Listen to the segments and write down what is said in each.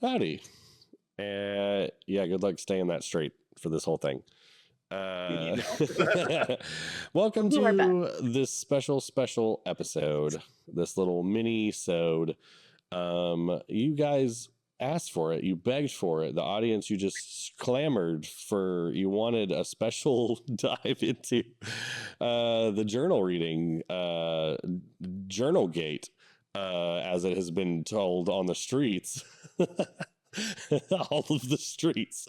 Howdy. Yeah, good luck staying that straight for this whole thing. You Uh, know. welcome We'll do our best. to this special episode, this little mini-sode. You guys asked for it. You begged for it. The audience, you just clamored for, you wanted a special dive into the journal reading, Journal Gate, as it has been told on the streets. All of the streets.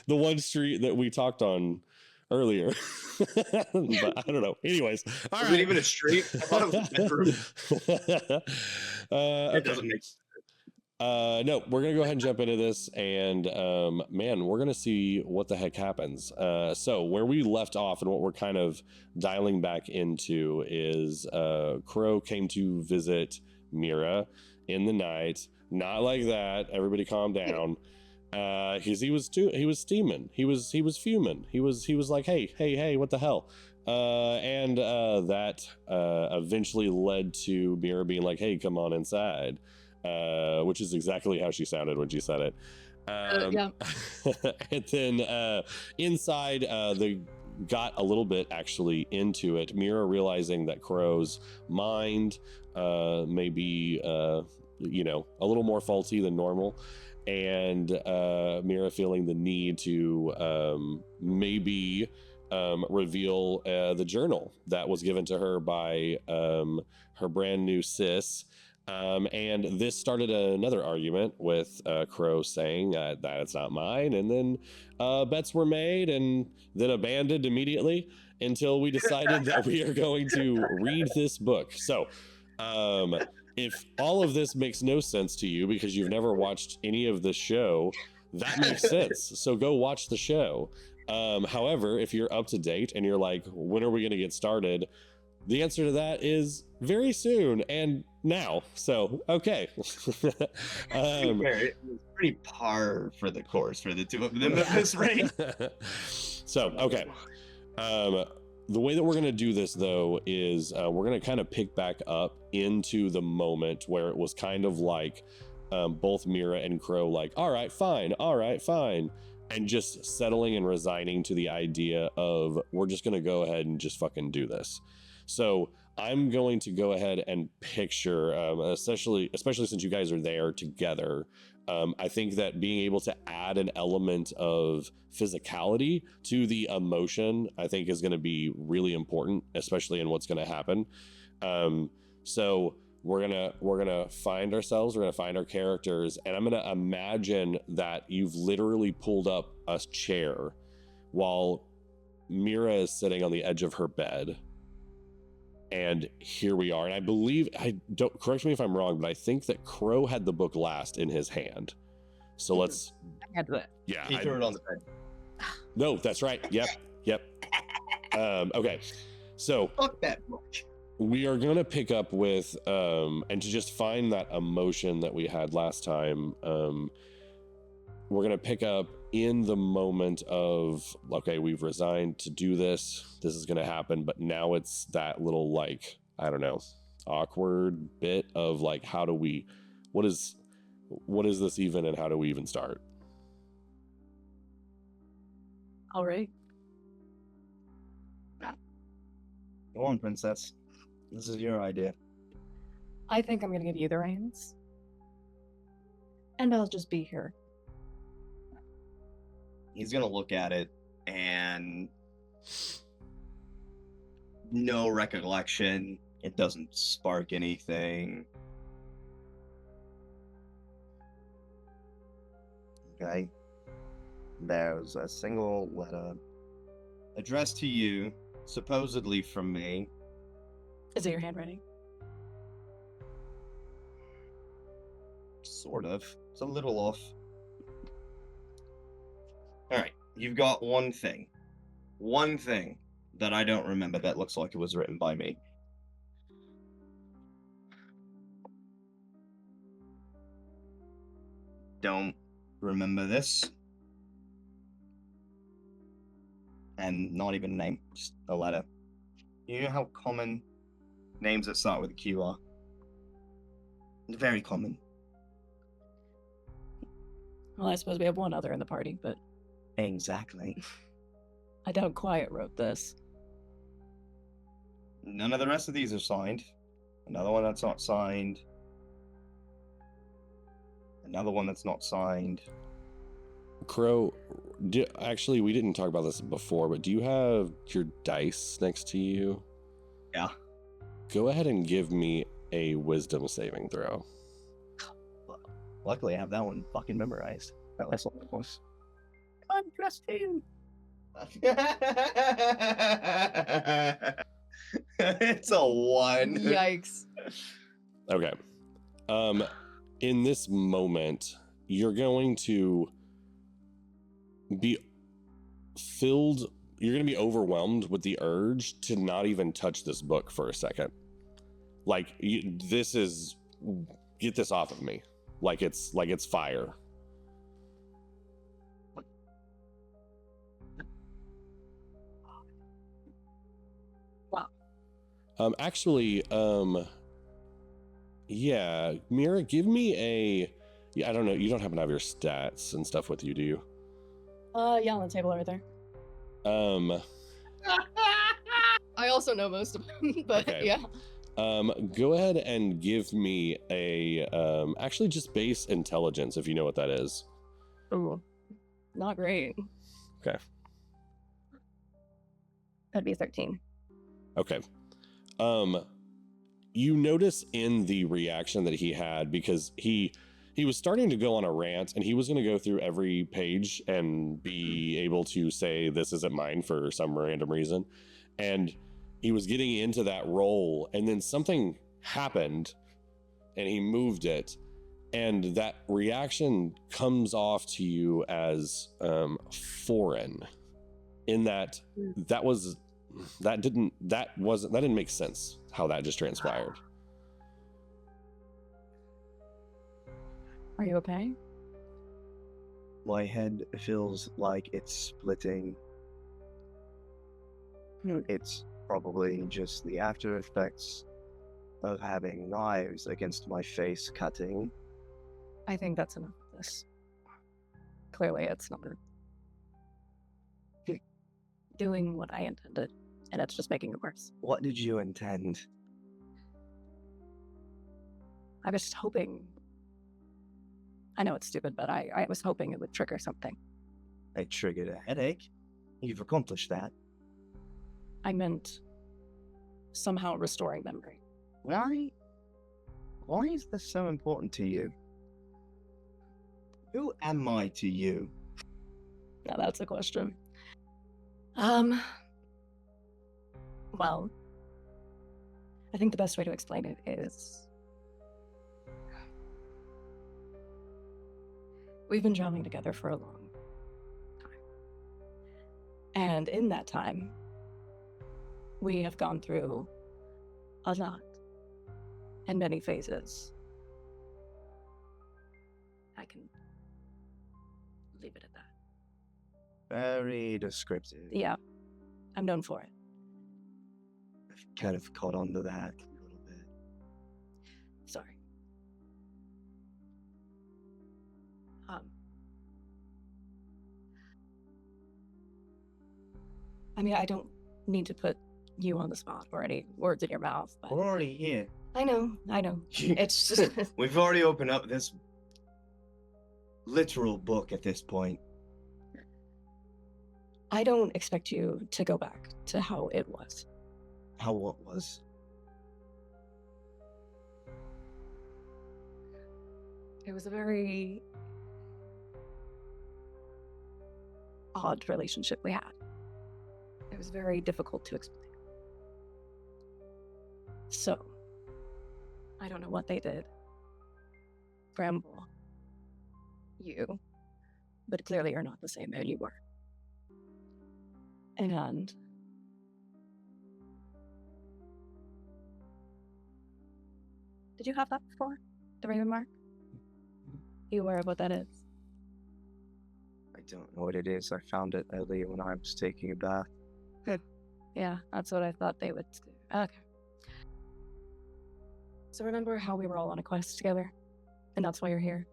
The one street that we talked on earlier. But I don't know. Anyways, all Was right. it even a street? I thought it was a bedroom. Okay. It doesn't make sense. No, we're gonna go ahead and jump into this, and man, we're gonna see what the heck happens. So where we left off and what we're kind of dialing back into is Crow came to visit Mira in the night. Not like that. Everybody calm down. He was steaming. He was fuming. He was like, hey, what the hell? And that eventually led to Mira being like, hey, come on inside. Which is exactly how she sounded when she said it. Yeah. And then inside, they got a little bit actually into it. Mira realizing that Crow's mind may be, a little more faulty than normal. And Mira feeling the need to maybe reveal the journal that was given to her by her brand new sis. And this started another argument with Crow saying that it's not mine. And then bets were made and then abandoned immediately until we decided that we are going to read this book. So if all of this makes no sense to you because you've never watched any of the show, that makes sense. So go watch the show. However, if you're up to date and you're like, when are we going to get started? The answer to that is very soon and now. So, okay. It was pretty par for the course for the two of them at this rate. So, okay. The way that we're going to do this, though, is we're going to kind of pick back up into the moment where it was kind of like both Mira and Crow like, all right, fine. And just settling and resigning to the idea of we're just going to go ahead and just fucking do this. So I'm going to go ahead and picture, especially since you guys are there together, I think that being able to add an element of physicality to the emotion, I think is going to be really important, especially in what's going to happen. So we're gonna find ourselves, we're gonna find our characters, and I'm gonna imagine that you've literally pulled up a chair while Mira is sitting on the edge of her bed. And here we are. And I believe, correct me if I'm wrong, but I think that Crow had the book last in his hand. So let's. I had that. Yeah. He threw it on the bed. No, that's right. Yep. Okay. So Fuck that much. we are going to pick up with, and to just find that emotion that we had last time, we're going to pick up in the moment of, okay, we've resigned to do this. This is going to happen. But now it's that little, like, I don't know, awkward bit of like, what is this even, and how do we even start? All right. Go on, princess. This is your idea. I think I'm gonna give you the reins. And I'll just be here. He's gonna look at it and no recollection. It doesn't spark anything. Okay. There's a single letter addressed to you, supposedly from me. Is it your handwriting? Sort of. It's a little off. Alright, you've got one thing that I don't remember that looks like it was written by me. Don't remember this. And not even a name, just a letter. You know how common names that start with a Q are? Very common. Well, I suppose we have one other in the party, but Exactly. I doubt Quiet wrote this. None of the rest of these are signed. Another one that's not signed. Another one that's not signed. Crow, actually, we didn't talk about this before, but do you have your dice next to you? Yeah. Go ahead and give me a wisdom saving throw. Luckily, I have that one fucking memorized. That last one was. I'm +2. It's a 1. Yikes. Okay. In this moment, you're going to be filled, you're going to be overwhelmed with the urge to not even touch this book for a second. Like, this is, get this off of me. Like it's fire. Wow. Actually, yeah, Mira, give me I don't know, you don't happen to have your stats and stuff with you, do you? Yeah, on the table right there. I also know most of them, but Okay. yeah. Go ahead and give me actually just base intelligence, if you know what that is. Ooh, not great. Okay. That'd be 13. Okay. You notice in the reaction that he had, because he was starting to go on a rant, and he was going to go through every page and be able to say, this isn't mine, for some random reason. And he was getting into that role, and then something happened and he moved it. And that reaction comes off to you as foreign, in that that didn't make sense how that just transpired. Are you okay? My head feels like it's splitting. It's probably just the after effects of having knives against my face cutting. I think that's enough of this. Clearly, it's not doing what I intended, and it's just making it worse. What did you intend? I was just hoping. I know it's stupid, but I was hoping it would trigger something. I triggered a headache. You've accomplished that. I meant somehow restoring memory. Why is this so important to you? Who am I to you? Now that's a question. Well, I think the best way to explain it is we've been traveling together for a long time. And in that time, we have gone through a lot and many phases. I can leave it at that. Very descriptive. Yeah, I'm known for it. I've kind of caught on to that a little bit. Sorry. I mean, I don't mean to put you on the spot or any words in your mouth, but We're already here. I know. It's just We've already opened up this literal book at this point. I don't expect you to go back to how it was. How what was? It was a very odd relationship we had. It was very difficult to explain. So, I don't know what they did. Bramble, you, but clearly you're not the same man you were. And did you have that before? The Raven Mark? Are you aware of what that is? I don't know what it is. I found it earlier when I was taking a bath. Yeah, that's what I thought they would do. Okay. So remember how we were all on a quest together? And that's why you're here?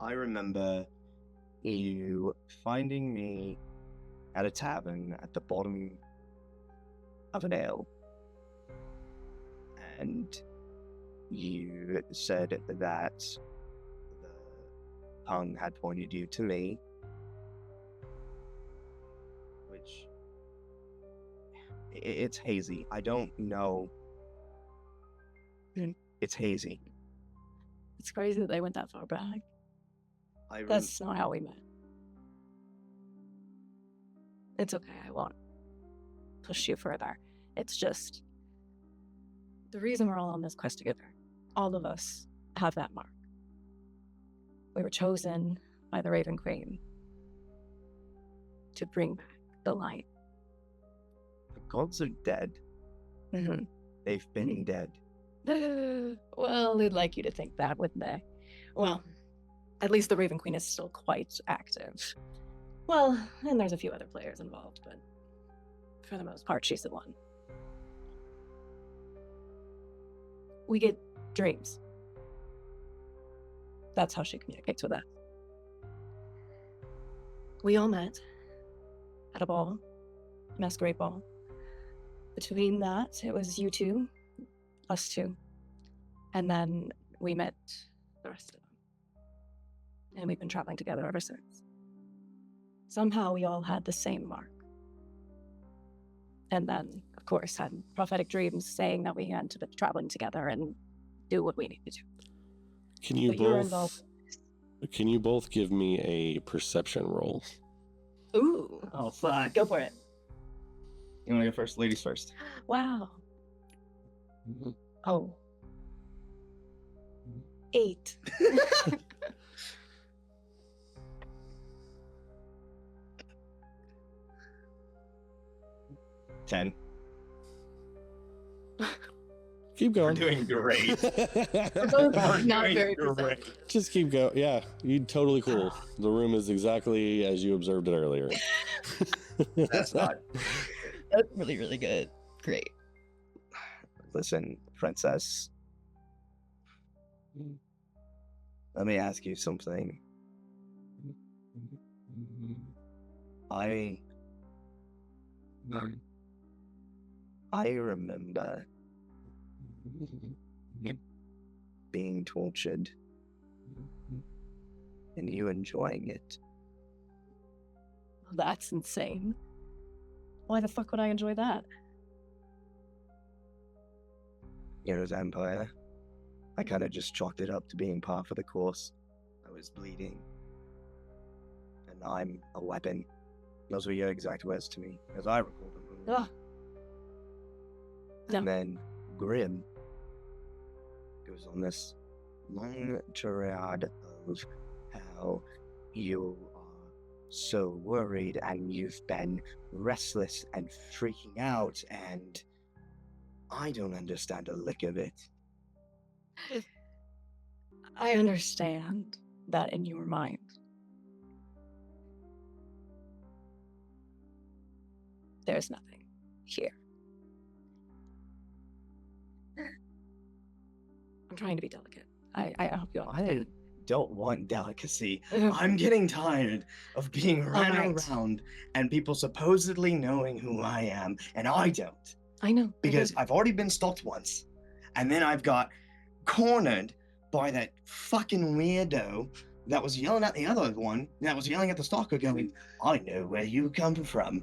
I remember you finding me at a tavern at the bottom of an ale. And you said that the tongue had pointed you to me, which it's hazy. I don't know. It's hazy. It's crazy that they went that far back. I rem- That's not how we met. It's okay, I won't push you further. It's just the reason we're all on this quest together. All of us have that mark. We were chosen by the Raven Queen to bring back the light. the gods are dead. Mm-hmm. They've been dead. Well, they'd like you to think that, wouldn't they? Well, at least the Raven Queen is still quite active. Well, and there's a few other players involved, but for the most part, she's the one. We get dreams. That's how she communicates with us. We all met at a ball, masquerade ball. Between that, it was you two, us two, and then we met the rest of them. And we've been traveling together ever since. Somehow we all had the same mark. And then, of course, had prophetic dreams saying that we had to be traveling together and do what we need to do. Can you But you're both involved. can you both give me a perception roll? Ooh. Oh, fuck. Go for it. You want to go first? Ladies first. Wow. Oh. 8. 10. Keep We're going. doing great. Both We're not doing very great. perceptive. Just keep going. Yeah, you totally cool. The room is exactly as you observed it earlier. That's not. That's really, really good. Great. Listen, princess. Let me ask you something. I remember being tortured and you enjoying it. That's insane. Why the fuck would I enjoy that? You're a vampire. I kind of just chalked it up to being par for the course. I was bleeding. And I'm a weapon. Those were your exact words to me, as I recall them. Ugh. No. And then Grim goes on this long tirade of how you are so worried and you've been restless and freaking out, and I don't understand a lick of it. I understand that in your mind. There's nothing here. I'm trying to be delicate. I hope you I understand. don't want delicacy. I'm getting tired of being ran Alright. around and people supposedly knowing who I am, and I don't. I know. Because I've already been stalked once, and then I've got cornered by that fucking weirdo that was yelling at the other one, that was yelling at the stalker going, I know where you come from.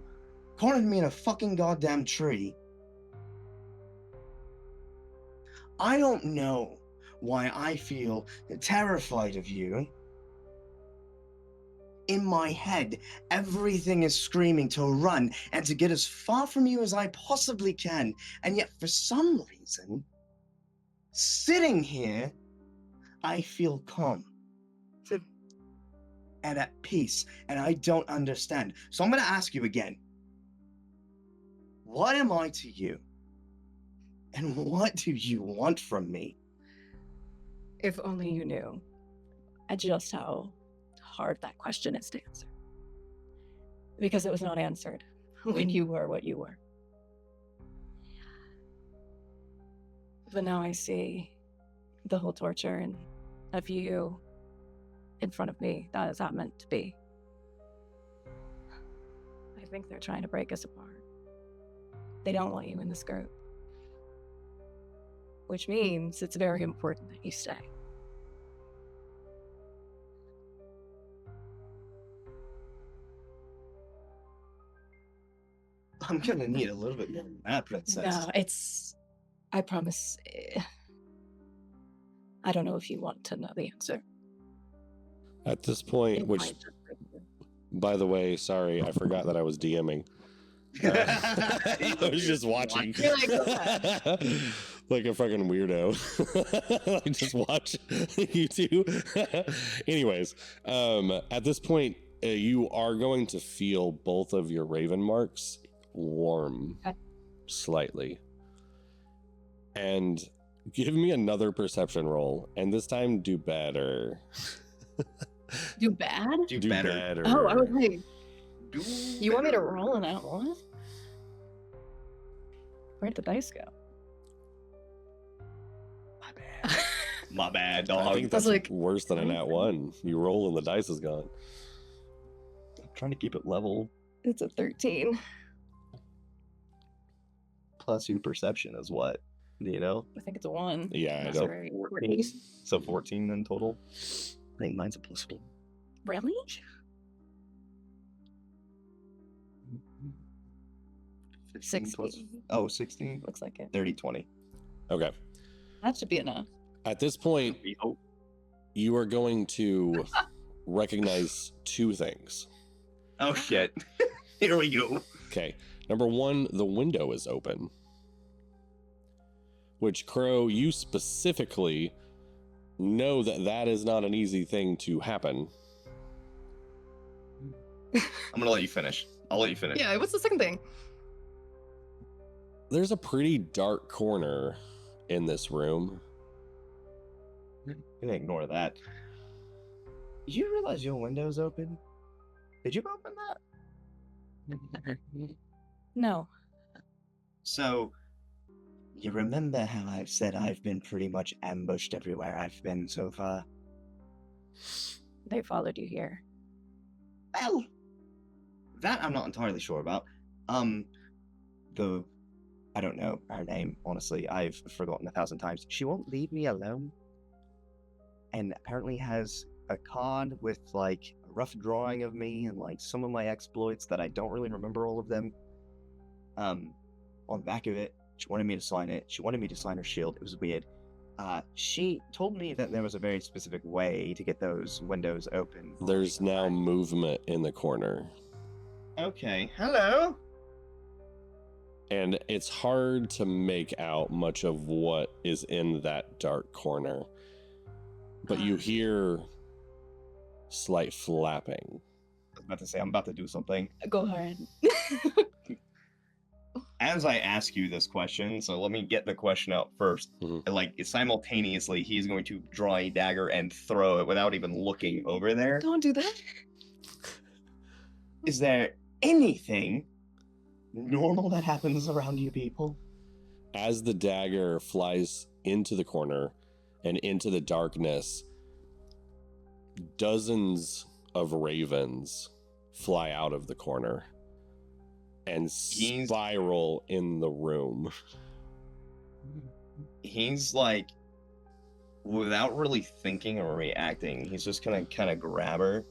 Cornered me in a fucking goddamn tree. I don't know why I feel terrified of you. In my head, everything is screaming to run and to get as far from you as I possibly can. And yet, for some reason, sitting here, I feel calm and at peace, and I don't understand. So I'm going to ask you again. What am I to you? And what do you want from me? If only you knew just how hard that question is to answer. Because it was not answered when you were what you were. But now I see the whole torture and of you in front of me. That is not meant to be. I think they're trying to break us apart. They don't want you in this group. Which means it's very important that you stay. I'm gonna need a little bit more than that, princess. No, it's... I promise. I don't know if you want to know the answer. At this point, It which, might just bring you. by the way, sorry, I forgot that I was DMing. I was just watching. You're like, okay. Like a fucking weirdo. I just watch you two. Anyways, at this point, you are going to feel both of your raven marks warm Okay. slightly. And give me another perception roll, and this time do better. Do bad? Do Do better. better. Oh, I was like, Do you want me to better. roll an out one? Where'd the dice go? My bad. My bad, I dog. think that's like, worse than a nat one. You roll and the dice is gone. I'm trying to keep it level. It's a 13. Plus your perception is what? You know? I think it's a 1. Yeah, I That's don't. very 14. So 14 in total. I think mine's a plus 1. Really? 15 plus- 16. Oh, 16? Looks like it. 30, 20. Okay. That should be enough. At this point, We hope. you are going to recognize two things. Oh, shit. Here we go. Okay. Number one, the window is open. Which, Crow, you specifically know that that is not an easy thing to happen. I'm going to let you finish. I'll let you finish. Yeah, what's the second thing? There's a pretty dark corner in this room. You can ignore that. You realize your window's open? Did you open that? No. So, you remember how I've said I've been pretty much ambushed everywhere I've been so far? They followed you here. Well, that I'm not entirely sure about. I don't know her name, honestly. I've forgotten 1,000 times. She won't leave me alone. And apparently has a card with, like, a rough drawing of me and, like, some of my exploits that I don't really remember all of them. On the back of it, she wanted me to sign it. She wanted me to sign her shield. It was weird. She told me that there was a very specific way to get those windows open. There's now movement in the corner. Okay. Hello. And it's hard to make out much of what is in that dark corner. But you hear slight flapping. I was about to say, I'm about to do something. Go ahead. As I ask you this question, so let me get the question out first. Mhm. Like, simultaneously, he's going to draw a dagger and throw it without even looking over there. Don't do that. Is there anything normal that happens around you people? As the dagger flies into the corner and into the darkness, dozens of ravens fly out of the corner and spiral in the room. He's like, without really thinking or reacting, he's just gonna kind of grab her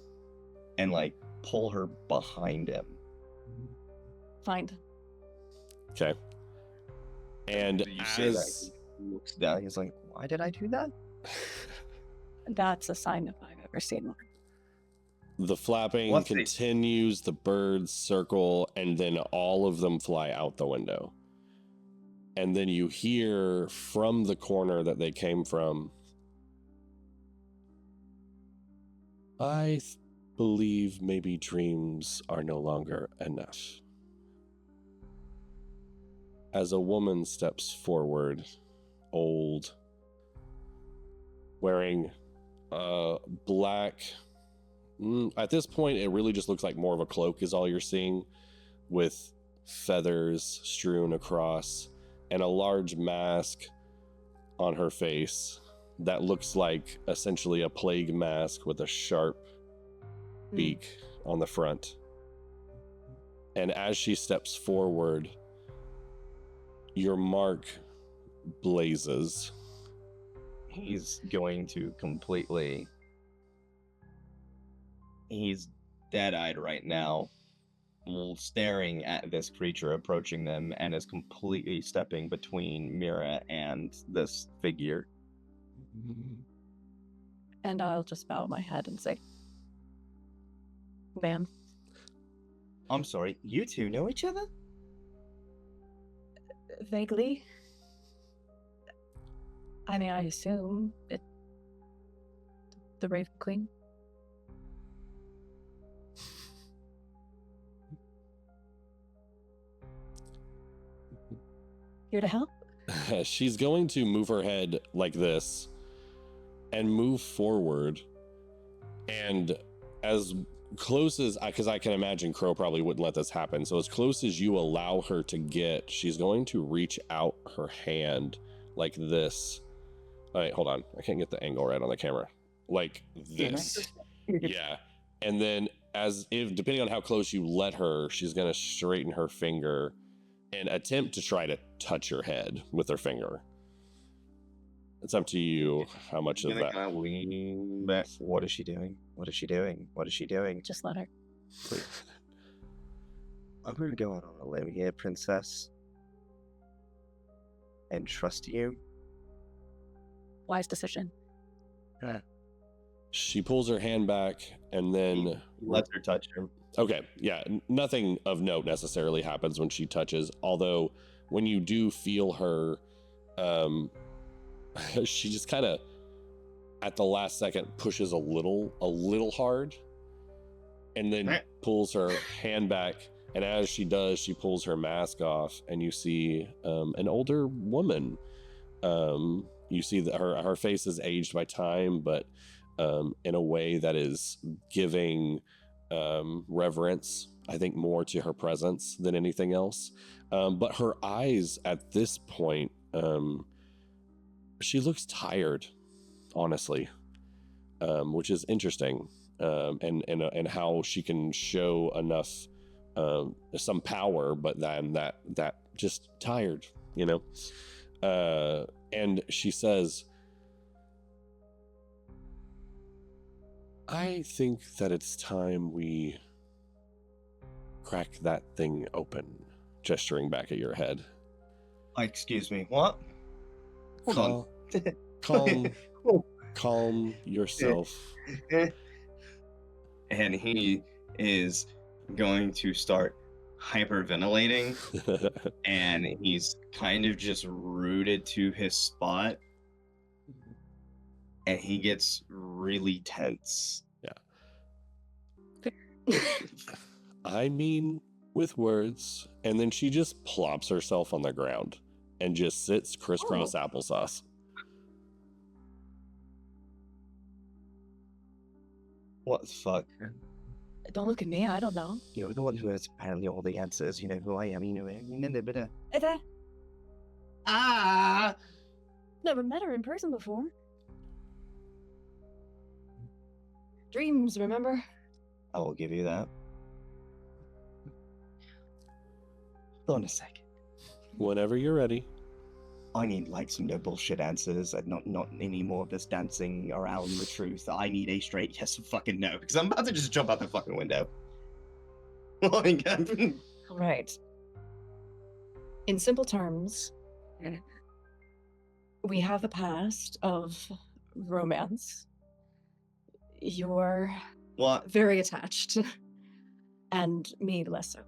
and like pull her behind him. Fine. Okay. And You say that as he looks down, he's like, why did I do that? That's a sign if I've ever seen one. the flapping What's it? continues, the birds circle, and then all of them fly out the window. And then you hear from the corner that they came from, I believe maybe dreams are no longer enough. As a woman steps forward, old, wearing black. At this point, it really just looks like more of a cloak is all you're seeing, with feathers strewn across and a large mask on her face that looks like essentially a plague mask with a sharp beak on the front. And as she steps forward, your mark blazes. He's going to completely... He's dead-eyed right now, staring at this creature approaching them, and is completely stepping between Mira and this figure. And I'll just bow my head and say, ma'am. I'm sorry, you two know each other? Vaguely. I mean, I assume it. The Raven Queen. Here to help? She's going to move her head like this and move forward. And as close as, because I can imagine Crow probably wouldn't let this happen. So as close as you allow her to get, she's going to reach out her hand like this. All right, hold on. I can't get the angle right on the camera. Like this. Yeah. And then depending on how close you let her, she's going to straighten her finger and attempt to try to touch your head with her finger. It's up to you how much of that. Kind of lean back. What is she doing? What is she doing? What is she doing? Just let her. Please. I'm going to go out on a limb here, princess. And trust you. Wise decision. She pulls her hand back and then Lets her touch him. okay, yeah, nothing of note necessarily happens when she touches, although when you do feel her, she just kind of at the last second pushes a little hard and then pulls her hand back, and as she does, she pulls her mask off and you see an older woman. You see that her face is aged by time, but in a way that is giving reverence, I think, more to her presence than anything else. But her eyes at this point, she looks tired, honestly, which is interesting, and how she can show enough some power, but then that just tired, you know. And she says, I think that it's time we crack that thing open, gesturing back at your head. Excuse me, what? Hold on. Calm yourself. And he is going to start hyperventilating, and he's kind of just rooted to his spot, and he gets really tense. Yeah. I mean, with words. And then she just plops herself on the ground and just sits crisscross applesauce. What the fuck? Don't look at me, I don't know. You're the one who has apparently all the answers. You know who I am. You know, Ah! Never met her in person before. Dreams, remember? I will give you that. Hold on a second. Whenever you're ready. I need like some no bullshit answers and not any more of this dancing around the truth. I need a straight yes or fucking no, because I'm about to just jump out the fucking window. Like, All right. In simple terms, we have a past of romance. You're what? very attached, and me less so.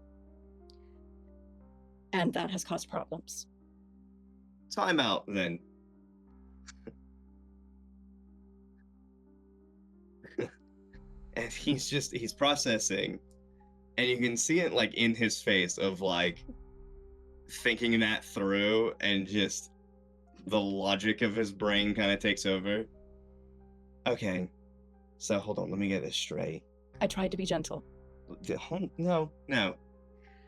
And that has caused problems. Time out, then. And he's processing, and you can see it like in his face of like thinking that through, and just the logic of his brain kind of takes over. Okay, so hold on, let me get this straight. I tried to be gentle. No,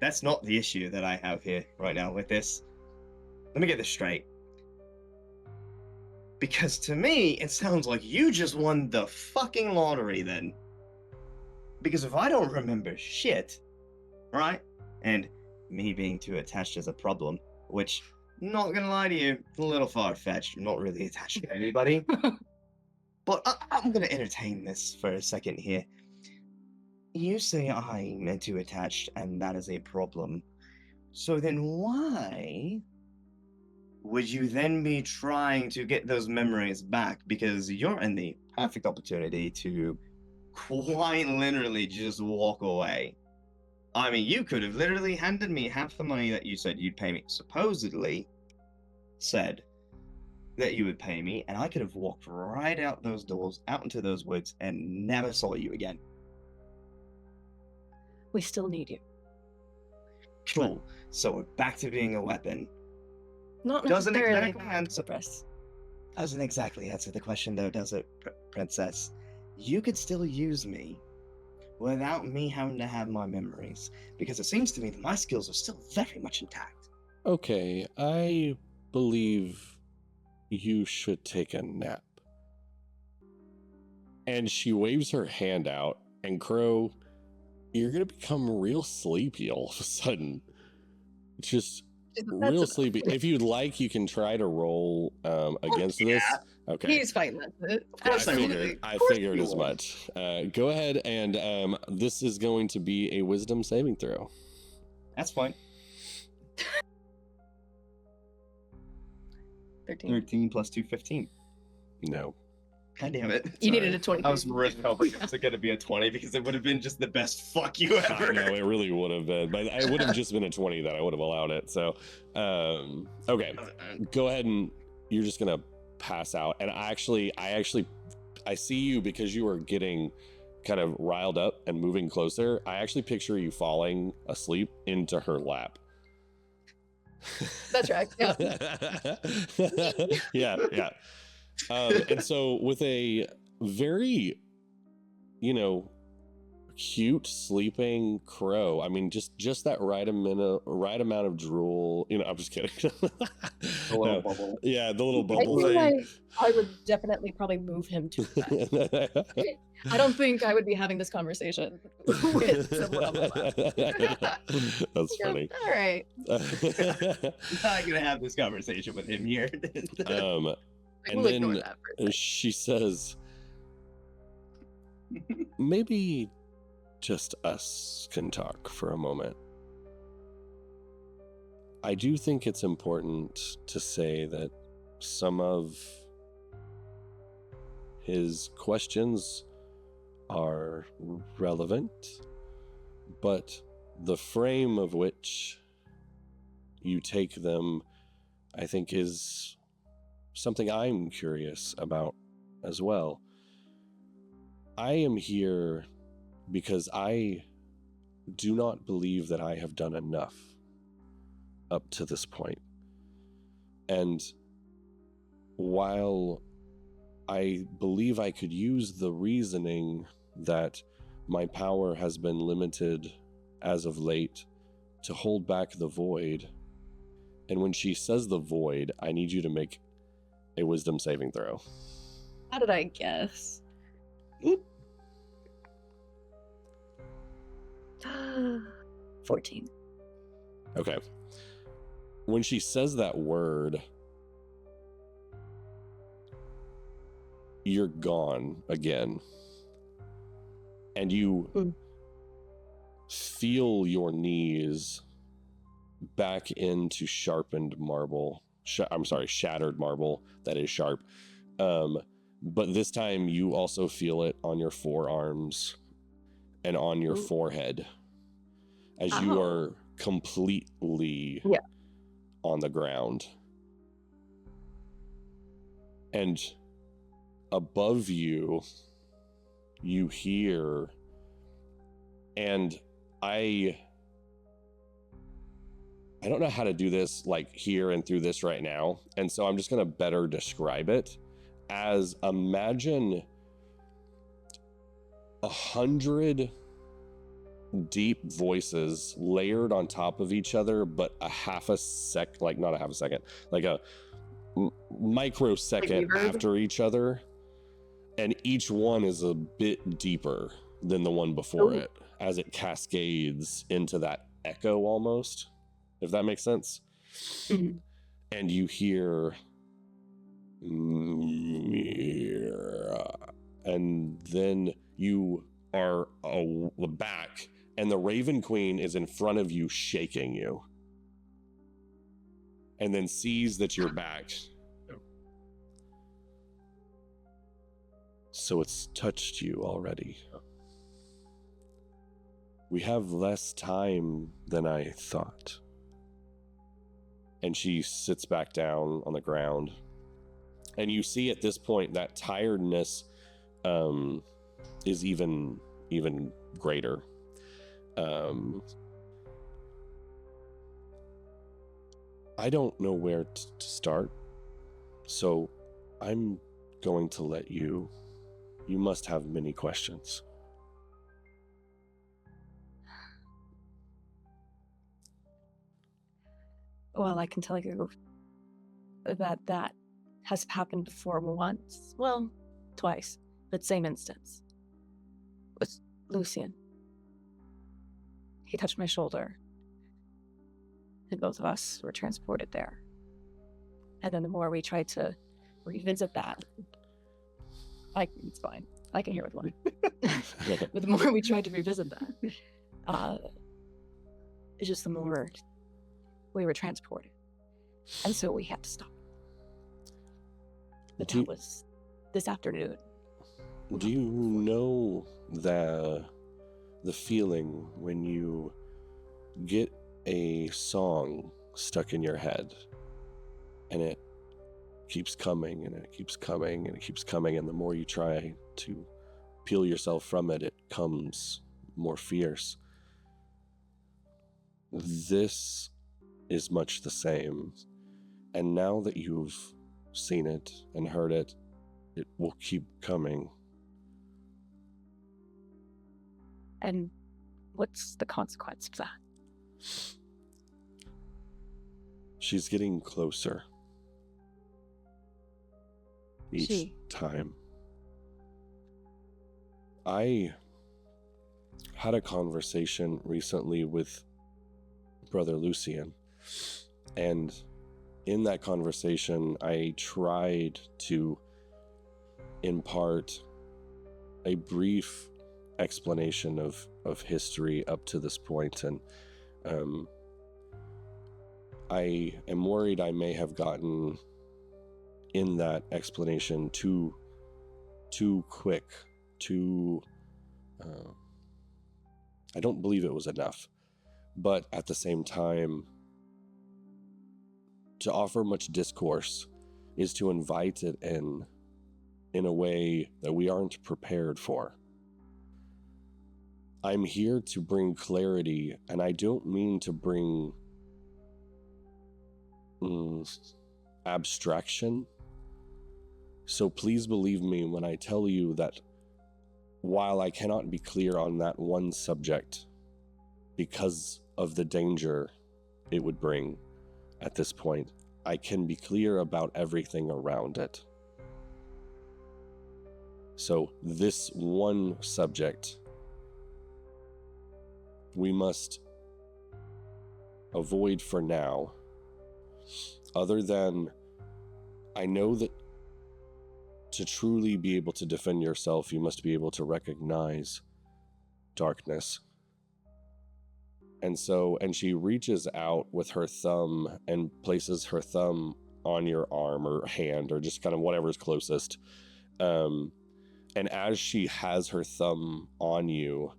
that's not the issue that I have here right now with this. Let me get this straight. Because to me, it sounds like you just won the fucking lottery then. Because if I don't remember shit, right? And me being too attached is a problem, which, not gonna lie to you, a little far-fetched. I'm not really attached to anybody. But I'm gonna entertain this for a second here. You say I'm too attached and that is a problem. So then why would you then be trying to get those memories back? Because you're in the perfect opportunity to quite literally just walk away. I mean, you could have literally handed me half the money that you said you'd pay me, supposedly said that you would pay me, and I could have walked right out those doors, out into those woods, and never saw you again. We still need you. Cool. So we're back to being a weapon. Not Doesn't necessarily exactly answer. Press. Doesn't exactly answer the question, though, does it, Princess? You could still use me without me having to have my memories, because it seems to me that my skills are still very much intact. Okay, I believe you should take a nap. And she waves her hand out, and Crow, you're gonna become real sleepy all of a sudden. Just real sleepy. If you'd like, you can try to roll against this. Okay. He's fine with it. Of course I figured as much. Go ahead, and this is going to be a wisdom saving throw. That's fine. 13 plus 2, 15. No. God damn it. You needed a 20. I was really hoping it was going to be a 20 because it would have been just the best fuck you ever. I know, it really would have been. But it would have just been a 20 that I would have allowed it. So, okay. Go ahead and you're just going to pass out. And I see you because you are getting kind of riled up and moving closer. I actually picture you falling asleep into her lap. That's right. Yeah. yeah. And so with a very, cute sleeping crow, I mean, just that right amount of drool. I'm just kidding. The little bubble. Yeah, the little I bubble feel thing. like I would definitely probably move him to that. I don't think I would be having this conversation with someone on my lap. That's funny. All right. I'm not going to have this conversation with him here. And We'll ignore then that for a second. she says, maybe just us can talk for a moment. I do think it's important to say that some of his questions are relevant, but the frame of which you take them, I think, is something I'm curious about as well. I am here because I do not believe that I have done enough up to this point. And while I believe I could use the reasoning that my power has been limited as of late to hold back the void, and when she says the void, I need you to make a wisdom saving throw. How did I guess? 14. Okay. When she says that word, you're gone again. And you feel your knees back into sharpened marble. Shattered marble that is sharp. But this time you also feel it on your forearms and on your forehead as you are completely on the ground. And above you, you hear, and I don't know how to do this like here and through this right now, and so I'm just going to better describe it as, imagine 100 deep voices layered on top of each other, but not a half a second, like microsecond reverb? after each other, and each one is a bit deeper than the one before Ooh. it, as it cascades into that echo almost, if that makes sense. Mhm. And you hear, and then you are back, and the Raven Queen is in front of you, shaking you, and then sees that you're back. So it's touched you already. We have less time than I thought. And she sits back down on the ground. And you see at this point that tiredness is even greater. I don't know where to start, so I'm going to let you. You must have many questions. Well, I can tell you that has happened before once. Well, twice, but same instance. With Lucian. He touched my shoulder, and both of us were transported there. And then the more we tried to revisit that, it's fine. I can hear with one. But the more we tried to revisit that, it's just the more we were transported. And so we had to stop. But that was this afternoon. Do you know the feeling when you get a song stuck in your head and it keeps coming and it keeps coming and it keeps coming, and the more you try to peel yourself from it, it comes more fierce? This is much the same. And now that you've seen it and heard it, it will keep coming. And what's the consequence of that? She's getting closer each time. I had a conversation recently with Brother Lucian, and in that conversation, I tried to impart a brief explanation of history up to this point, and I am worried I may have gotten in that explanation too quick, I don't believe it was enough. But at the same time, to offer much discourse is to invite it in a way that we aren't prepared for. I'm here to bring clarity, and I don't mean to bring abstraction. So please believe me when I tell you that while I cannot be clear on that one subject because of the danger it would bring at this point, I can be clear about everything around it. So this one subject, we must avoid for now, other than I know that to truly be able to defend yourself, you must be able to recognize darkness. And she reaches out with her thumb and places her thumb on your arm or hand or just kind of whatever's closest. And as she has her thumb on you,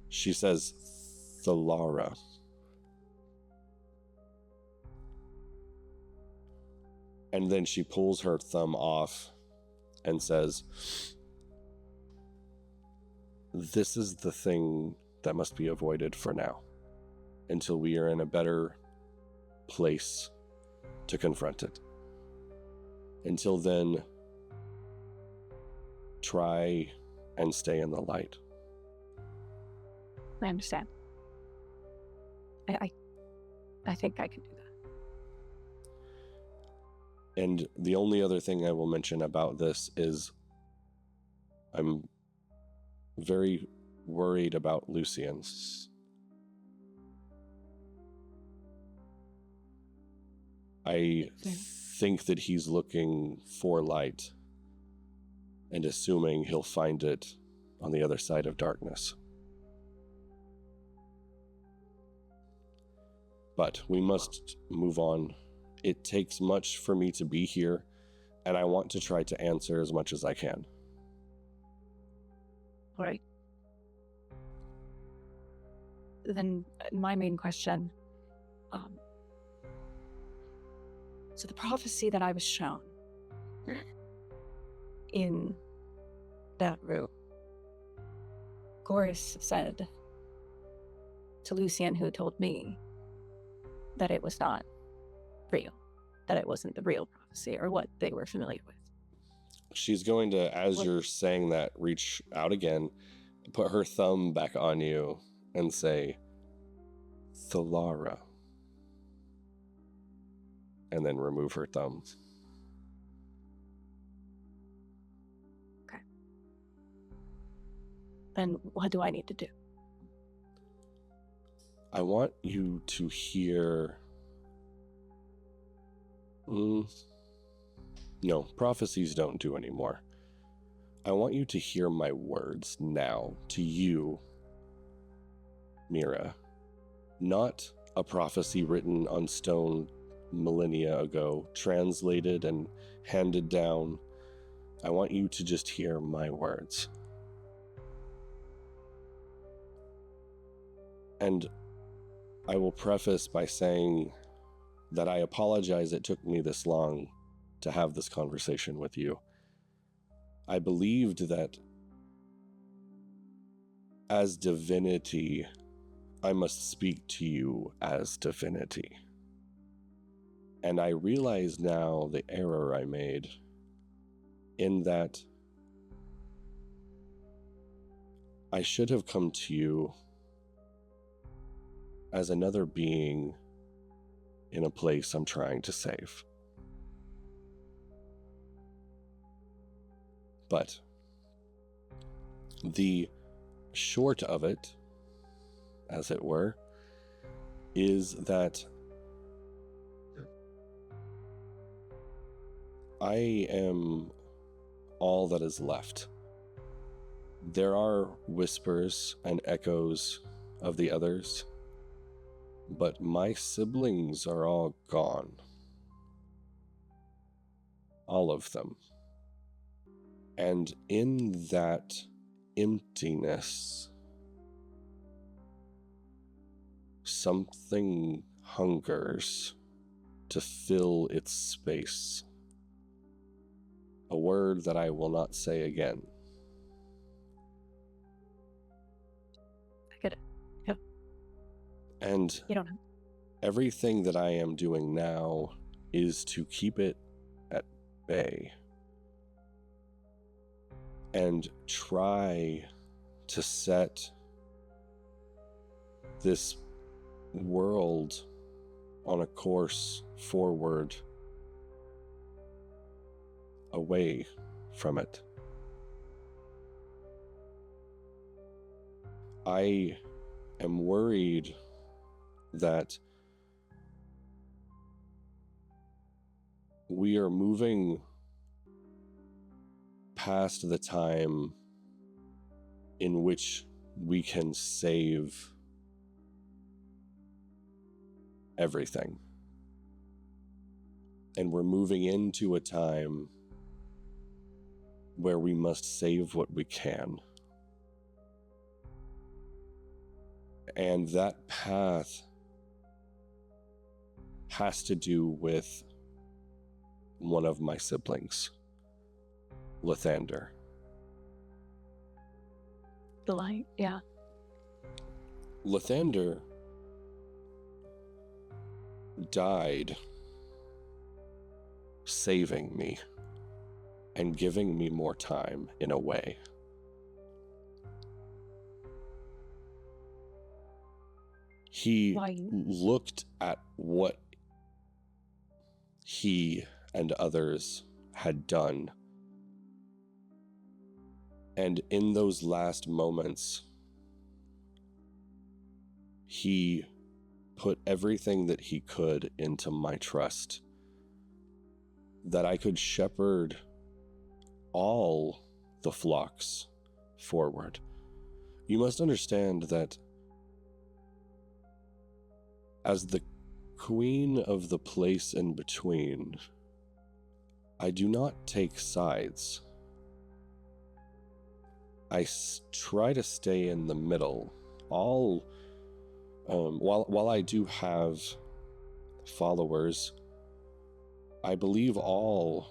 she says, Thalara. And then she pulls her thumb off and says, this is the thing that must be avoided for now, until we are in a better place to confront it. Until then, try and stay in the light. I understand. I think I can do that. And the only other thing I will mention about this is I'm very worried about Lucian. I think that he's looking for light and assuming he'll find it on the other side of darkness. But we must move on. It takes much for me to be here, and I want to try to answer as much as I can. All right. Then my main question, so the prophecy that I was shown in that room, Goris said to Lucian, who told me that it was not real, that it wasn't the real prophecy or what they were familiar with. She's going to, as you're saying that, reach out again, put her thumb back on you, and say, Thalara. And then remove her thumb. Okay. Then what do I need to do? I want you to hear... No, prophecies don't do anymore. I want you to hear my words now to you, Mira. Not a prophecy written on stone millennia ago, translated and handed down. I want you to just hear my words. And I will preface by saying that I apologize it took me this long to have this conversation with you. I believed that as divinity, I must speak to you as divinity. And I realize now the error I made in that I should have come to you as another being in a place I'm trying to save. But the short of it, as it were, is that I am all that is left. There are whispers and echoes of the others, but my siblings are all gone. All of them. And in that emptiness, something hungers to fill its space. A word that I will not say again. I get it. Yep. And You don't know. everything that I am doing now is to keep it at bay. And try to set this world on a course forward away from it. I am worried that we are moving past the time in which we can save everything. And we're moving into a time where we must save what we can. And that path has to do with one of my siblings, Lathander. The light, yeah. Lathander died saving me and giving me more time in a way. He Why? looked at what he and others had done. And in those last moments, he put everything that he could into my trust, that I could shepherd all the flocks forward. You must understand that as the queen of the place in between, I do not take sides. I try to stay in the middle. While I do have followers, I believe all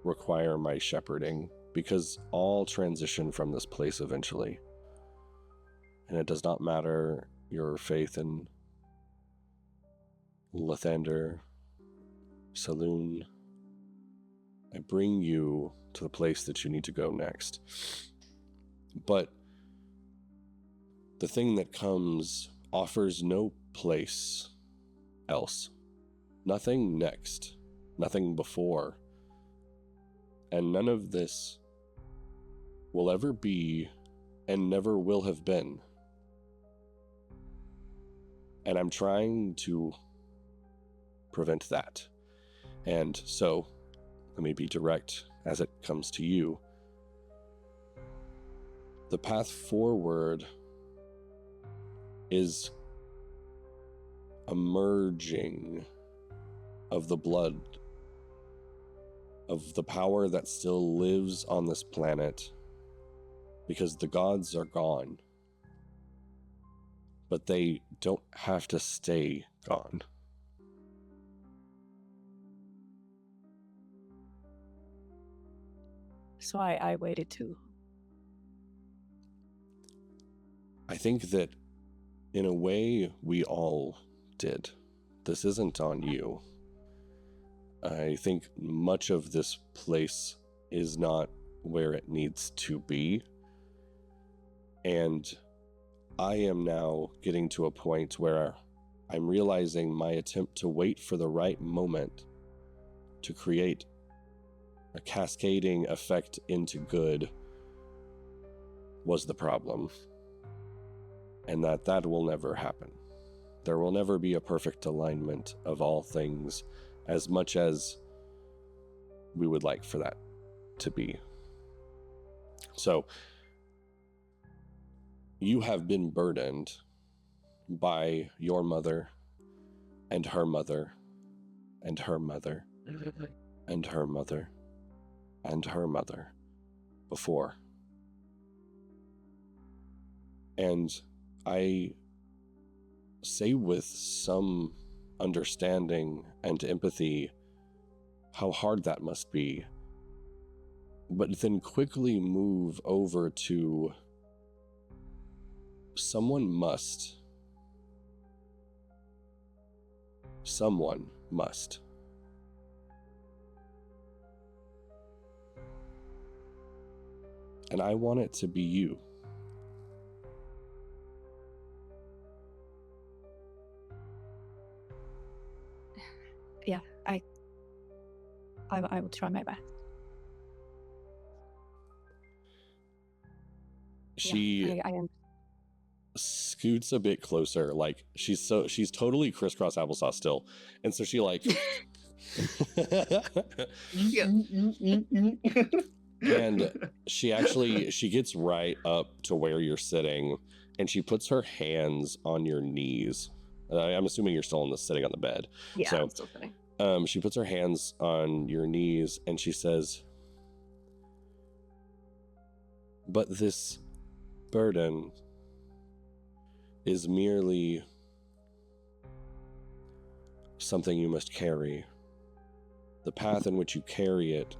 require my shepherding, because all transition from this place eventually. And it does not matter your faith in Lathander, Saloon. I bring you to the place that you need to go next. But the thing that comes offers no place else. Nothing next. Nothing before. And none of this will ever be and never will have been. And I'm trying to prevent that. And so, let me be direct as it comes to you. The path forward is a merging of the blood of the power that still lives on this planet, because the gods are gone, but they don't have to stay gone. So I waited too. I think that in a way we all did. This isn't on you. I think much of this place is not where it needs to be. And I am now getting to a point where I'm realizing my attempt to wait for the right moment to create a cascading effect into good was the problem. And that will never happen. There will never be a perfect alignment of all things, as much as we would like for that to be. So, you have been burdened by your mother, and her mother, and her mother, and her mother, and her mother before. And I say with some understanding and empathy how hard that must be, but then quickly move over to someone must. Someone must. And I want it to be you. Yeah, I will try my best. She I am. scoots a bit closer, like she's totally crisscross applesauce still, and so she like and she gets right up to where you're sitting, and she puts her hands on your knees. I'm assuming you're still sitting on the bed. Yeah, so I'm still kidding. She puts her hands on your knees and she says, "But this burden is merely something you must carry. The path in which you carry it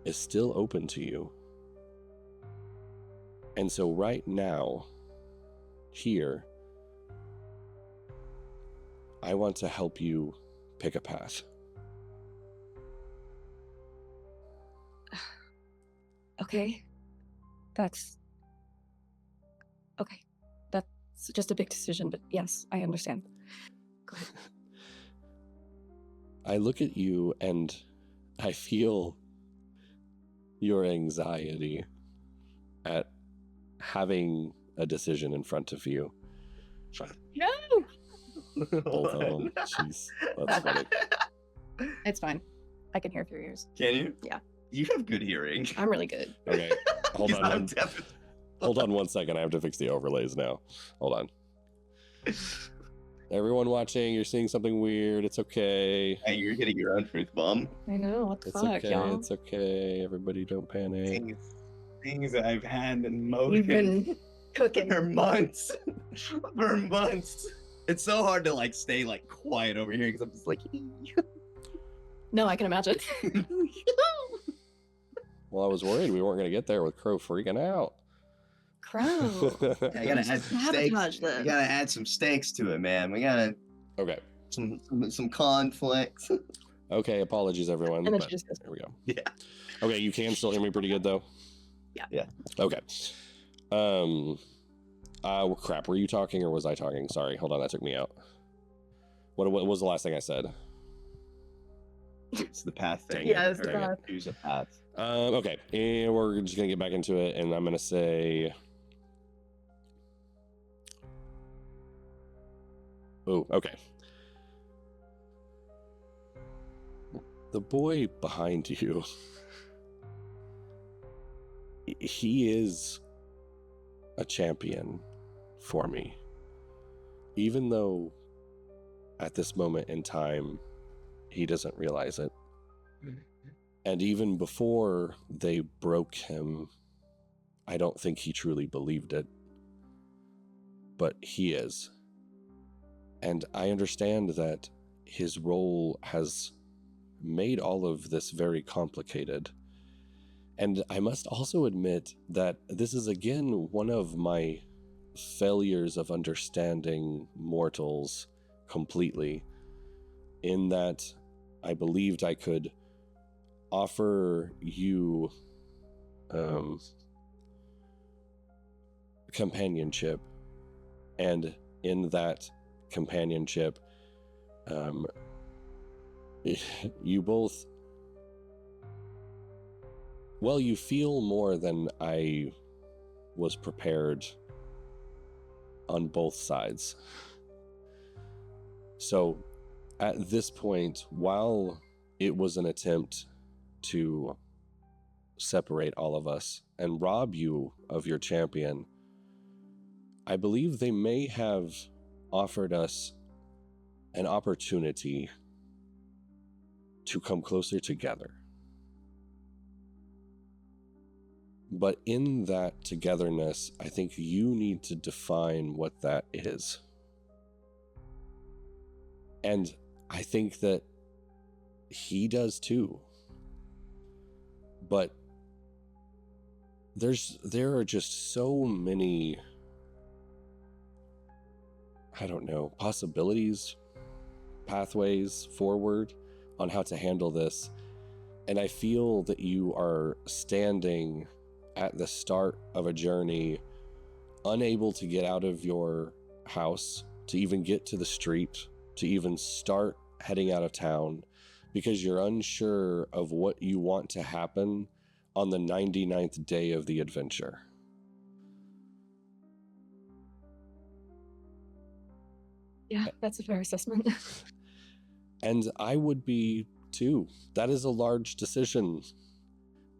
is still open to you. And so right now, here, I want to help you pick a path." Okay. That's okay. That's just a big decision, but yes, I understand. Go ahead. I look at you and I feel your anxiety at having a decision in front of you. No, Both of them. Jeez, that's funny. it's fine. I can hear through your ears. Can you? Yeah. You have good hearing. I'm really good. Okay, hold He's on. not deaf. Hold on 1 second. I have to fix the overlays now. Hold on. Everyone watching, you're seeing something weird. It's okay. Hey, you're hitting your own truth bomb. I know. What the It's fuck, okay. y'all? It's okay. Everybody don't panic. Things that I've had in You've motion been cooking. for months. For months. It's so hard to like stay like quiet over here because I'm just like. No, I can imagine. Well, I was worried we weren't going to get there with Crow freaking out. Crow. I gotta add some Sabotage stakes. this. We gotta add some stakes to it, man. We gotta Okay. some conflicts. Okay. Apologies, everyone. And then but she just goes, here we go. Yeah. Okay. You can still hear me pretty good, though? Yeah. Yeah. Okay. Crap. Were you talking or was I talking? Sorry. Hold on. That took me out. What was the last thing I said? It's the path thing. Yeah, it's the Or path. Choose a path. Okay. And we're just going to get back into it. And I'm going to say. Oh, okay. The boy behind you. He is a champion for me. Even though at this moment in time, he doesn't realize it. And even before they broke him, I don't think he truly believed it. But he is. And I understand that his role has made all of this very complicated. And I must also admit that this is again one of my failures of understanding mortals completely, in that I believed I could offer you companionship, and in that companionship, you both, well, you feel more than I was prepared on both sides. So at this point, while it was an attempt to separate all of us and rob you of your champion, I believe they may have offered us an opportunity to come closer together. But in that togetherness, I think you need to define what that is. And I think that he does too. But there are just so many, I don't know, possibilities, pathways forward on how to handle this. And I feel that you are standing at the start of a journey, unable to get out of your house, to even get to the street, to even start heading out of town, because you're unsure of what you want to happen on the 99th day of the adventure. Yeah, that's a fair assessment. And I would be too. That is a large decision.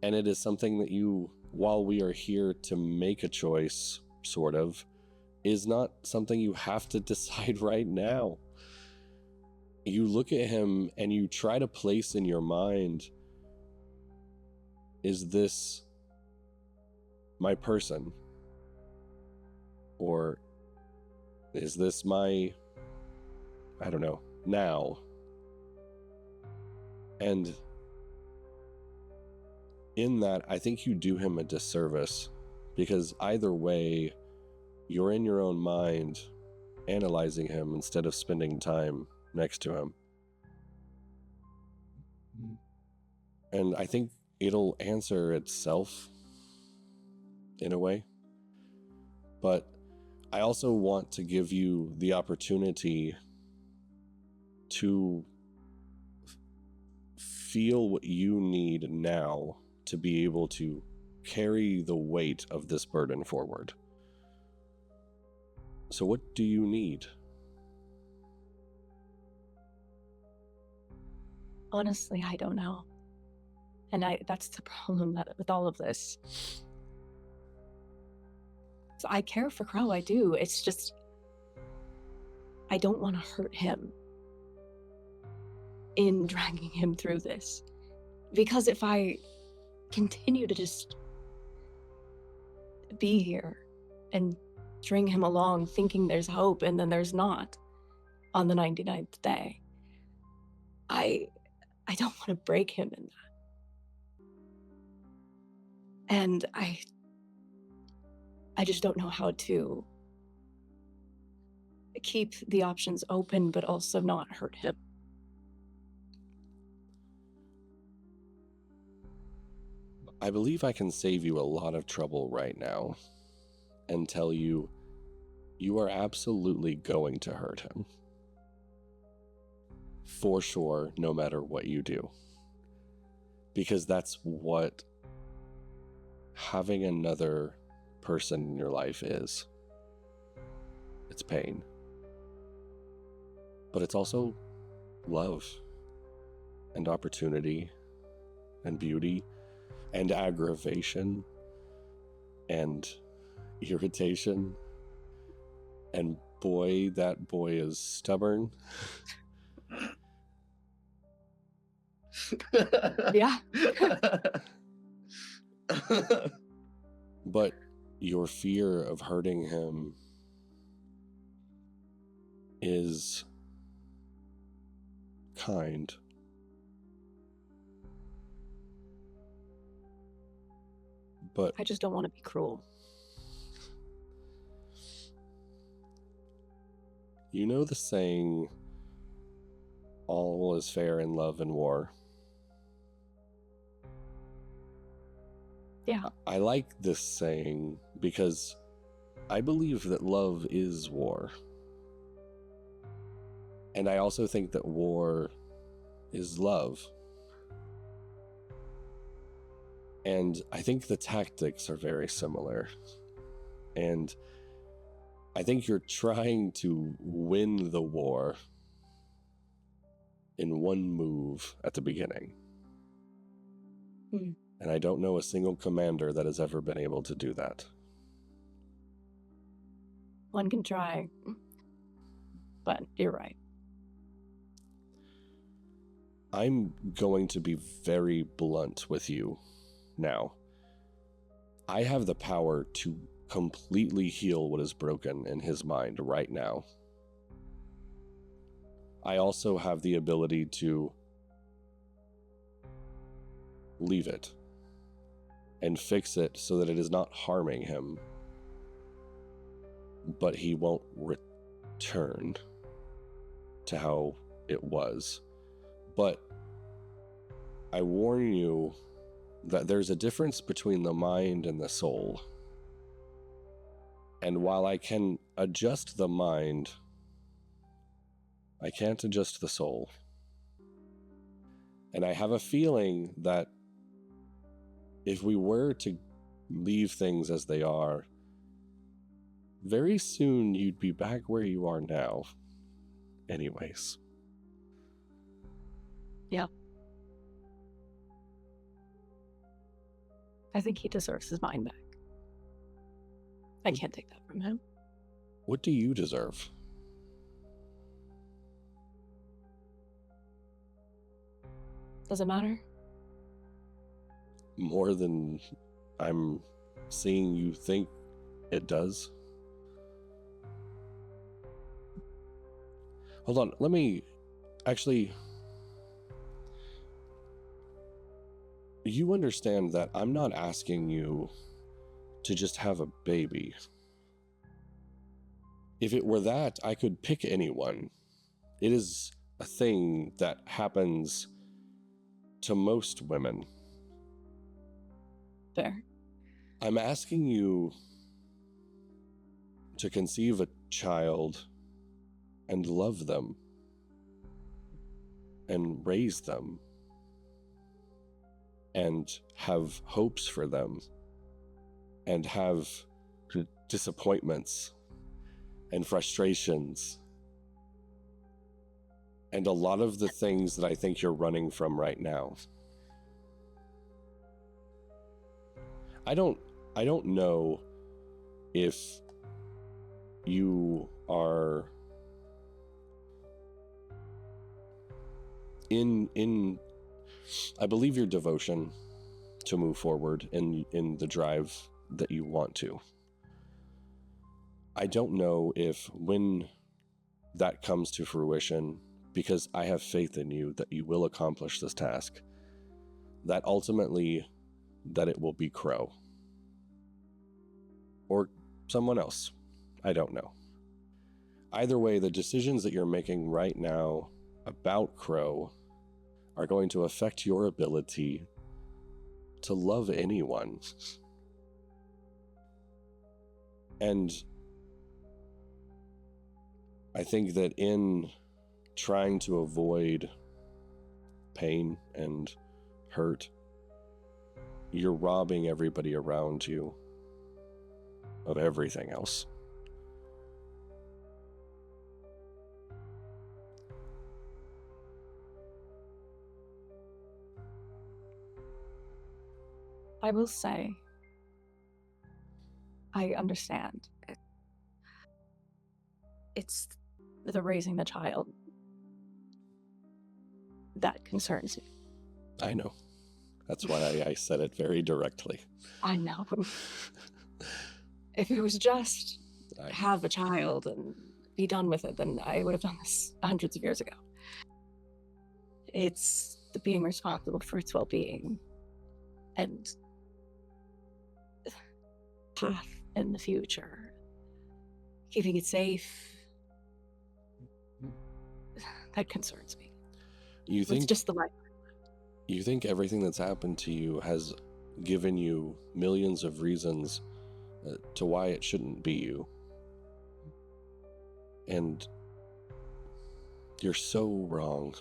And it is something that you, while we are here to make a choice, sort of, is not something you have to decide right now. You look at him and you try to place in your mind, is this my person? Or is this my, I don't know, now? And in that, I think you do him a disservice, because either way, you're in your own mind analyzing him instead of spending time next to him. And I think it'll answer itself in a way. But I also want to give you the opportunity to feel what you need now to be able to carry the weight of this burden forward. So what do you need? Honestly, I don't know. And that's the problem with all of this. So I care for Crow, I do. It's just, I don't want to hurt him in dragging him through this. Because if I continue to just be here and string him along thinking there's hope and then there's not on the 99th day, I don't want to break him in that. And I just don't know how to keep the options open but also not hurt him. I believe I can save you a lot of trouble right now and tell you you are absolutely going to hurt him. For sure, no matter what you do. Because that's what having another person in your life is. It's pain. But it's also love and opportunity and beauty and aggravation and irritation. And boy, that boy is stubborn. Yeah. But your fear of hurting him is kind. But I just don't want to be cruel. you know the saying, all is fair in love and war? Yeah. I like this saying because I believe that love is war. And I also think that war is love. And I think the tactics are very similar. And I think you're trying to win the war in one move at the beginning. And I don't know a single commander that has ever been able to do that. One can try, but you're right. I'm going to be very blunt with you now. I have the power to completely heal what is broken in his mind right now. I also have the ability to leave it and fix it so that it is not harming him, but he won't return to how it was. But I warn you that there's a difference between the mind and the soul. And while I can adjust the mind, I can't adjust the soul. And I have a feeling that if we were to leave things as they are, very soon you'd be back where you are now. Anyways. Yeah. I think he deserves his mind back. I can't take that from him. What do you deserve? Does it matter? More than I'm seeing you think it does? Hold on, let me actually... You understand that I'm not asking you to just have a baby. If it were that, I could pick anyone. It is a thing that happens to most women. Fair. I'm asking you to conceive a child and love them and raise them and have hopes for them and have disappointments and frustrations and a lot of the things that I think you're running from right now. I don't know if you are in I believe your devotion to move forward in the drive that you want to. I don't know if when that comes to fruition, because I have faith in you that you will accomplish this task, that ultimately that it will be Crow or someone else. I don't know. Either way, the decisions that you're making right now about Crow are going to affect your ability to love anyone. And I think that in trying to avoid pain and hurt, you're robbing everybody around you of everything else. I will say, I understand. It's the raising the child that concerns me. I know. That's why I said it very directly. I know. If it was just I- have a child and be done with it, then I would have done this hundreds of years ago. It's the being responsible for its well-being and path in the future, keeping it safe. That concerns me. You think It's just the life. you think everything that's happened to you has given you millions of reasons to why it shouldn't be you. And you're so wrong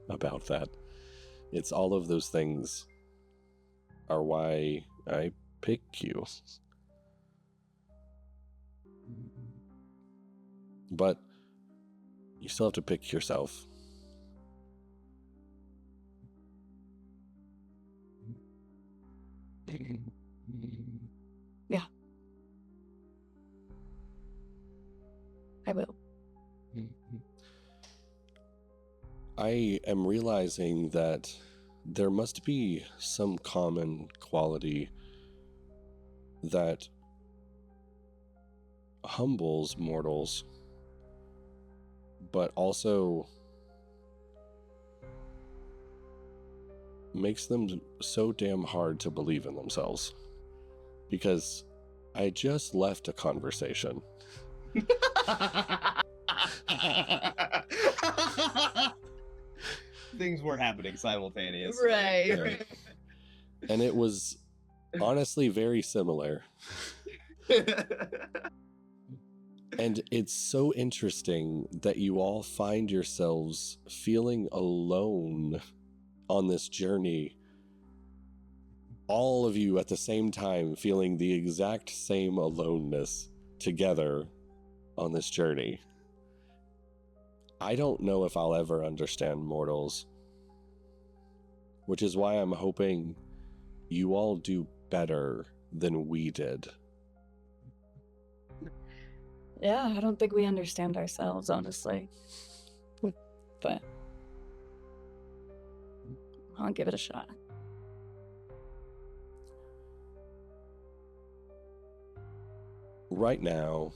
about that. It's all of those things are why I pick you. But you still have to pick yourself. Yeah. I will. I am realizing that there must be some common quality that humbles mortals, but also makes them so damn hard to believe in themselves. Because I just left a conversation. Things were happening simultaneously. Right. And it was honestly very similar. And it's so interesting that you all find yourselves feeling alone on this journey. All of you at the same time feeling the exact same aloneness together on this journey. I don't know if I'll ever understand mortals, which is why I'm hoping you all do better than we did. Yeah, I don't think we understand ourselves, honestly. But I'll give it a shot. Right now,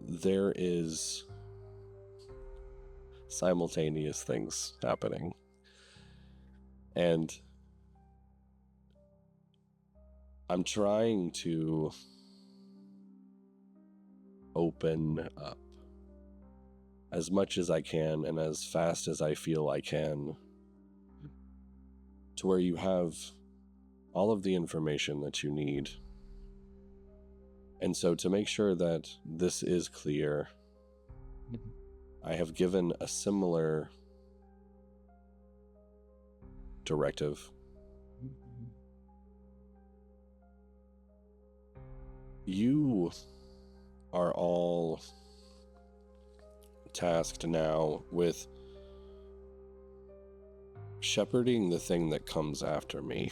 there is simultaneous things happening. And I'm trying to open up as much as I can and as fast as I feel I can to where you have all of the information that you need. And so to make sure that this is clear, I have given a similar directive. You are all tasked now with shepherding the thing that comes after me.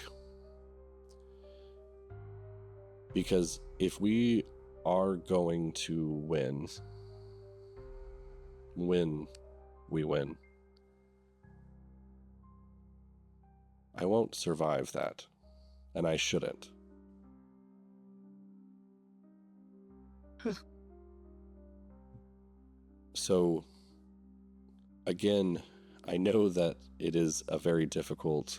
Because if we are going to win, we win. I won't survive that, and I shouldn't. So, again, I know that it is a very difficult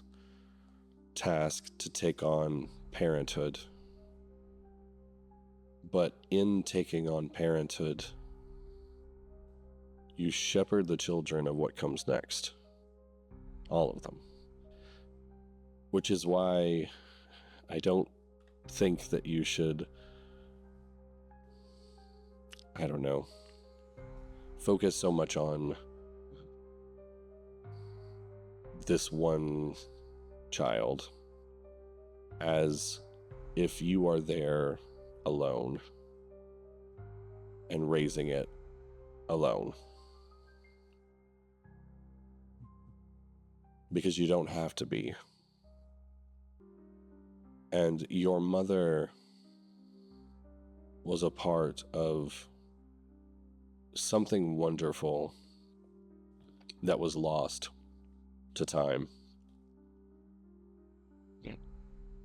task to take on parenthood. But in taking on parenthood, you shepherd the children of what comes next. All of them. Which is why I don't think that you should, I don't know, focus so much on this one child as if you are there alone and raising it alone. Because you don't have to be. And your mother was a part of something wonderful that was lost to time.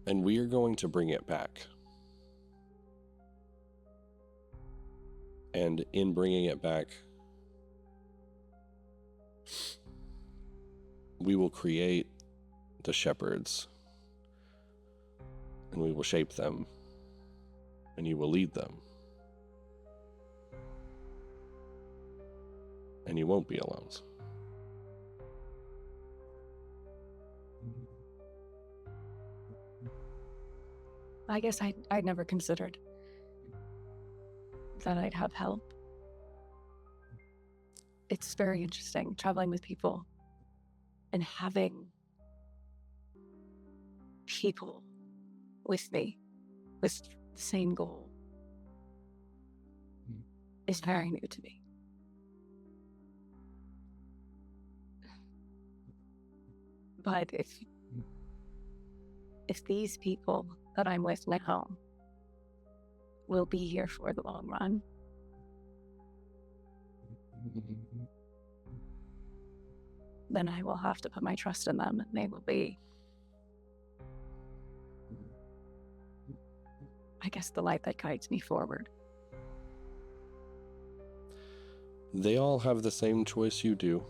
And we are going to bring it back. And in bringing it back, we will create the shepherds, and we will shape them, and you will lead them. And you won't be alone. I guess I'd never considered that I'd have help. It's very interesting traveling with people and having people with me with the same goal is very new to me. But if these people that I'm with now will be here for the long run, then I will have to put my trust in them, and they will be, I guess, the light that guides me forward. They all have the same choice you do,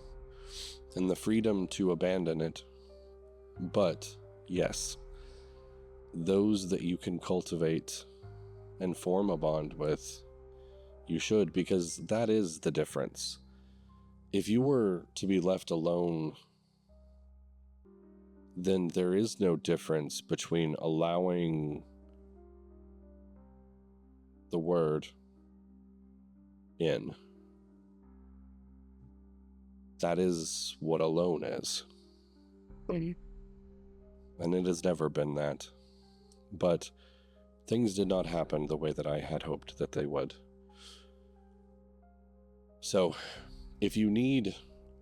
and the freedom to abandon it. But, yes, those that you can cultivate and form a bond with, you should, because that is the difference. If you were to be left alone, then there is no difference between allowing the word in. That is what alone is. And it has never been that. But things did not happen the way that I had hoped that they would. So, if you need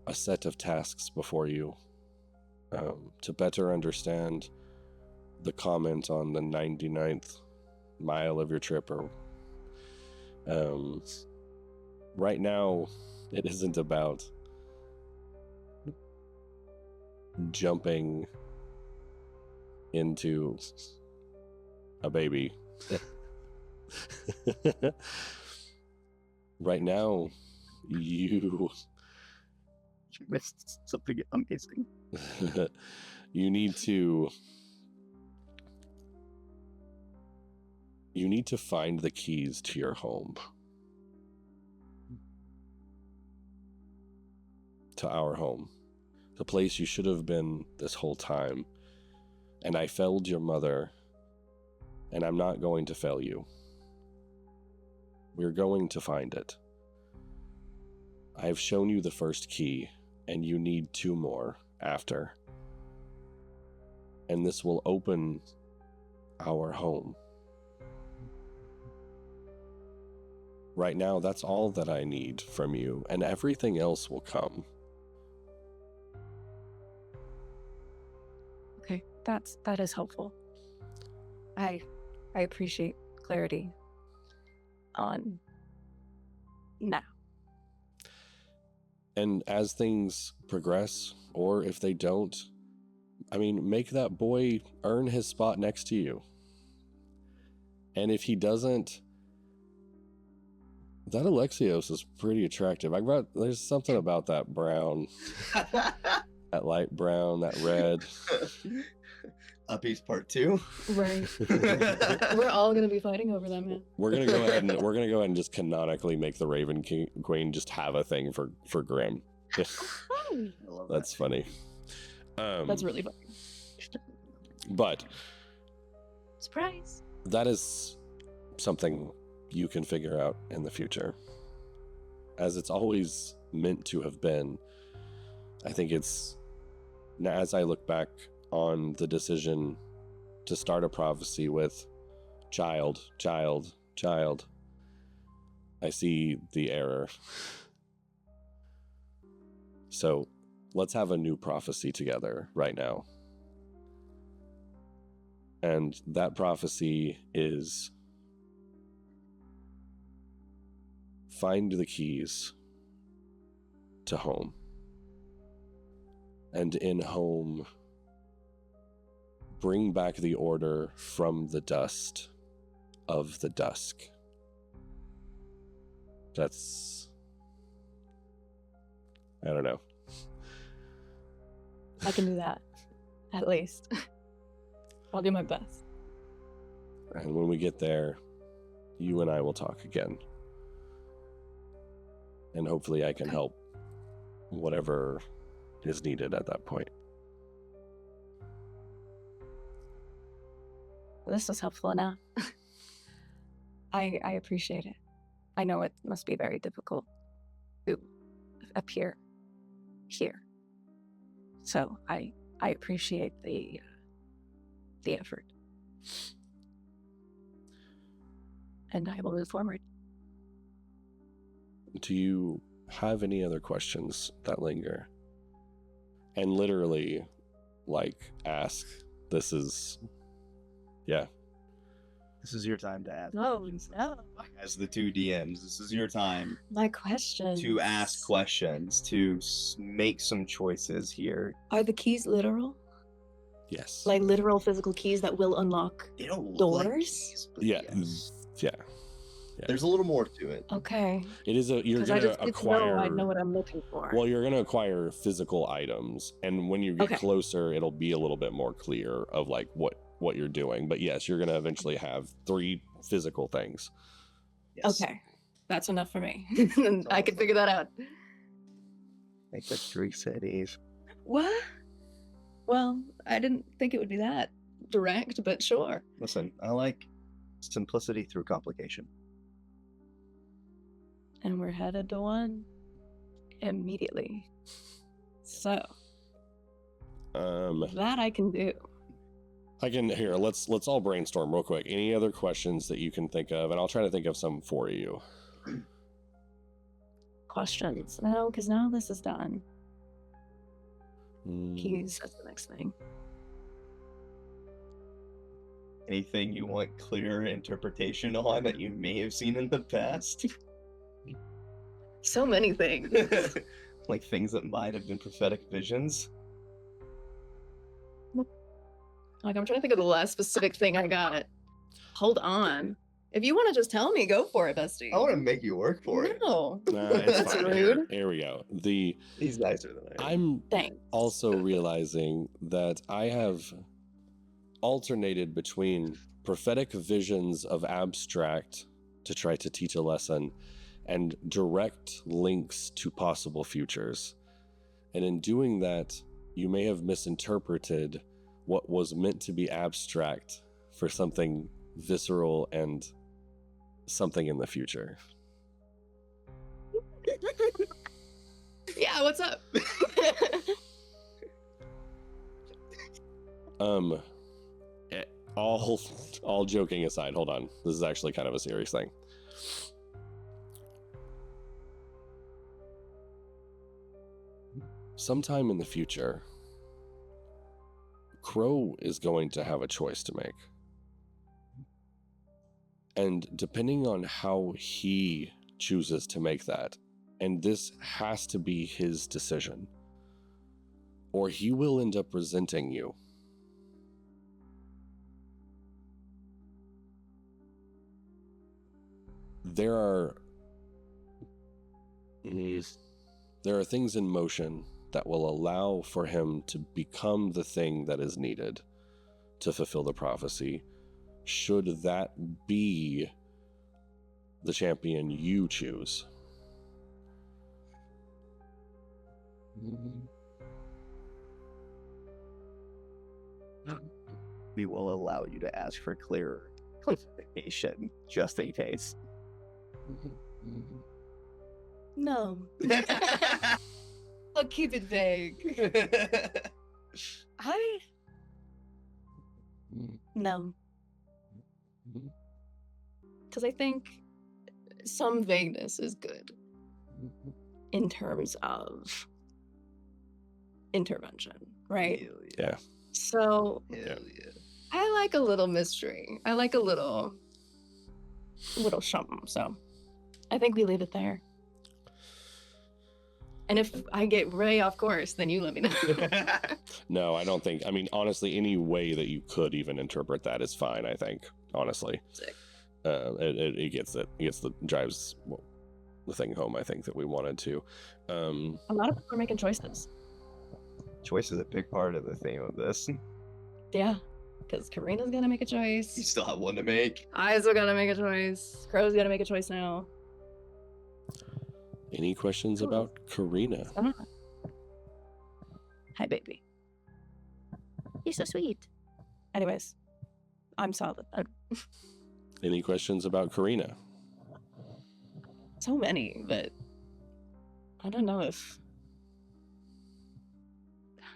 a set of tasks before you to better understand the comment on the 99th mile of your trip, or right now, it isn't about jumping into a baby. Right now, you missed something amazing. you need to find the keys to your home. To our home. The place you should have been this whole time. And I failed your mother, and I'm not going to fail you. We're going to find it. I have shown you the first key, and you need 2 more after. and this will open our home. Right now, that's all that I need from you, and everything else will come. Okay, that is helpful. I appreciate clarity on now. And as things progress, or if they don't, I mean, make that boy earn his spot next to you. And if he doesn't, that Alexios is pretty attractive. There's something about that brown, that light brown, that red. Uppies Part 2. Right. We're all gonna be fighting over them, man. We're gonna go ahead and just canonically make the Raven Queen just have a thing for Grim. I love That's funny. That's really funny. But Surprise. that is something you can figure out in the future, as it's always meant to have been. I think it's, as I look back on the decision to start a prophecy with child, I see the error. So let's have a new prophecy together right now. And that prophecy is: find the keys to home. And in home, bring back the order from the dust of the dusk. That's, I don't know. I can do that. At least. I'll do my best. And when we get there, you and I will talk again. And hopefully I can help whatever is needed at that point. This was helpful enough. I appreciate it. I know it must be very difficult to appear here. So I appreciate the effort. And I will move forward. Do you have any other questions that linger? And literally, like, ask. This is, yeah. This is your time to ask. Oh, no. As the two DMs, this is your time My question. to ask questions, to make some choices here. Are the keys literal? Yes. Like literal physical keys that will unlock? They don't look like Doors? keys, but Yeah. yes. Yeah. There's a little more to it. Okay. It is you're Because I going just to need to know I acquire, know what I'm looking for. well, you're going to acquire physical items. And when you get Okay. closer, it'll be a little bit more clear of like what you're doing. But yes, you're going to eventually have 3 physical things. Yes. Okay. That's enough for me. I can figure that out. Make the 3 cities. What? Well, I didn't think it would be that direct, but sure. Listen, I like simplicity through complication. And we're headed to one immediately. So that I can do. I can here. Let's all brainstorm real quick. Any other questions that you can think of, and I'll try to think of some for you. Questions? No, because now this is done. Mm, Keys. That's the next thing. Anything you want clear interpretation on that you may have seen in the past? So many things. Like things that might have been prophetic visions? Like, I'm trying to think of the last specific thing I got. Hold on. If you want to just tell me, go for it, bestie. I want to make you work for it. No. nah, it's That's fine. rude. Here we go. He's nicer than I am. I'm Thanks. also realizing that I have alternated between prophetic visions of abstract to try to teach a lesson and direct links to possible futures. And in doing that, you may have misinterpreted what was meant to be abstract for something visceral and something in the future. Yeah, what's up? Um, eh, all joking aside, hold on. This is actually kind of a serious thing. Sometime in the future, Crow is going to have a choice to make. And depending on how he chooses to make that, and this has to be his decision, or he will end up resenting you. There are things in motion that will allow for him to become the thing that is needed to fulfill the prophecy, should that be the champion you choose. We will allow you to ask for clearer clarification, just in case. No. I'll keep it vague. No. Because I think some vagueness is good in terms of intervention, right? Yeah. So Hell I like a little mystery. I like a little something. So I think we leave it there. And if I get way off course, then you let me know. yeah. No, I don't think. I mean, honestly, any way that you could even interpret that is fine. I think, honestly, Sick. It gets it. It gets the drives the thing home. I think that we wanted to. A lot of people are making choices. Choice is a big part of the theme of this. Yeah. Because Karina's gonna make a You choice. still have one to make. I still gotta make a choice. Crow's gotta make a choice now. Any questions Cool. about Karina? Hi, baby. You're so sweet. Anyways, I'm solid then. Any questions about Karina? So many, but I don't know if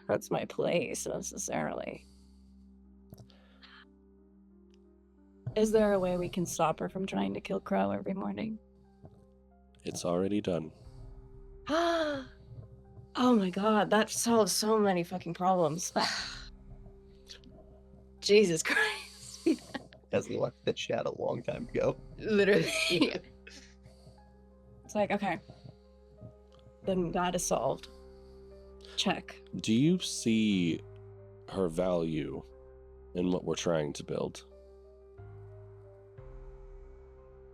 that's my place necessarily. Is there a way we can stop her from trying to kill Crow every morning? It's already done. Oh my god, that solves so many fucking problems. Jesus Christ. Has left the chat a long time ago. Literally. It's like, okay. Then that is solved. Check. Do you see her value in what we're trying to build?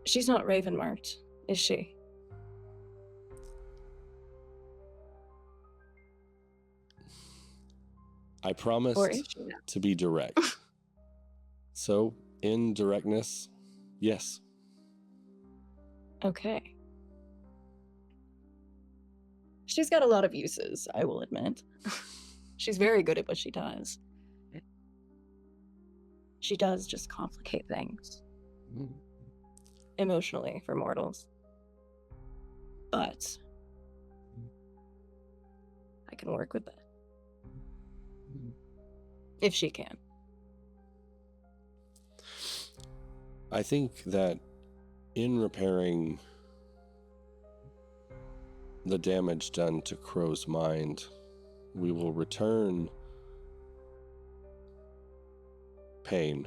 She's not Raven marked, is she? I promised Or is she not? to be direct. So, in directness, yes. Okay. She's got a lot of uses, I will admit. She's very good at what she does. She does just complicate things emotionally for mortals. But I can work with that. If she can. I think that in repairing the damage done to Crow's mind, we will return pain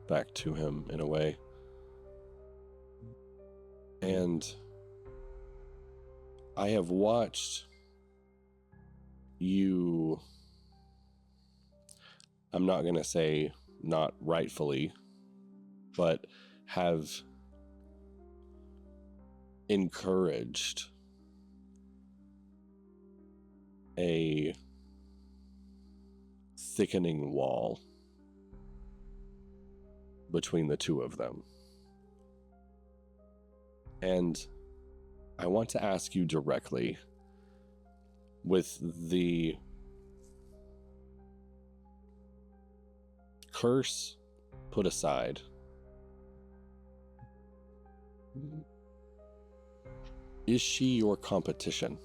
back to him in a way. And I have watched you, I'm not going to say not rightfully, but have encouraged a thickening wall between the two of them. And I want to ask you directly, with the curse put aside, is she your competition?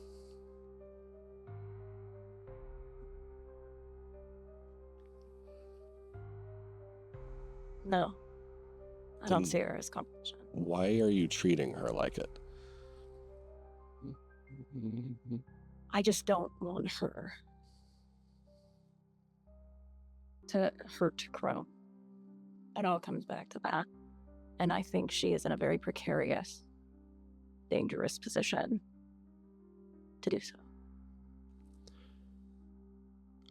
No. I don't Then- see her as competition. Why are you treating her like it? I just don't want her to hurt Crow. It all comes back to that. And I think she is in a very precarious, dangerous position to do so.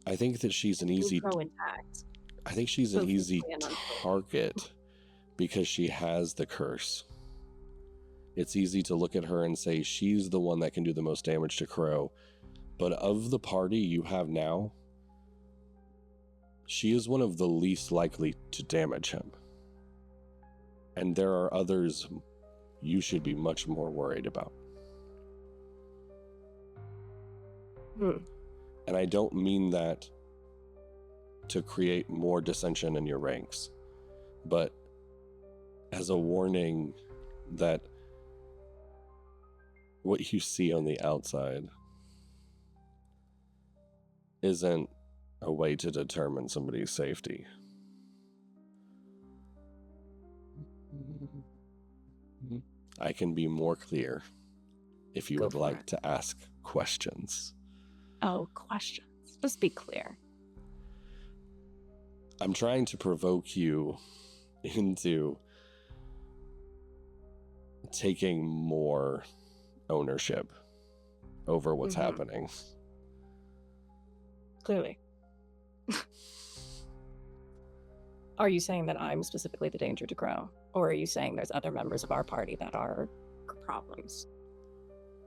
I think that she's an easy. Crow intact. I think she's an Both easy physically and mentally. target because she has the curse. It's easy to look at her and say she's the one that can do the most damage to Crow. But of the party you have now, she is one of the least likely to damage him. And there are others you should be much more worried about. And I don't mean that to create more dissension in your ranks, but as a warning that what you see on the outside isn't a way to determine somebody's safety. I can be more clear if you Go would for like it. to ask questions. Oh, questions. Just be clear. I'm trying to provoke you into taking more ownership over what's Mhm. happening. Clearly. Are you saying that I'm specifically the danger to Crow? Or are you saying there's other members of our party that are problems?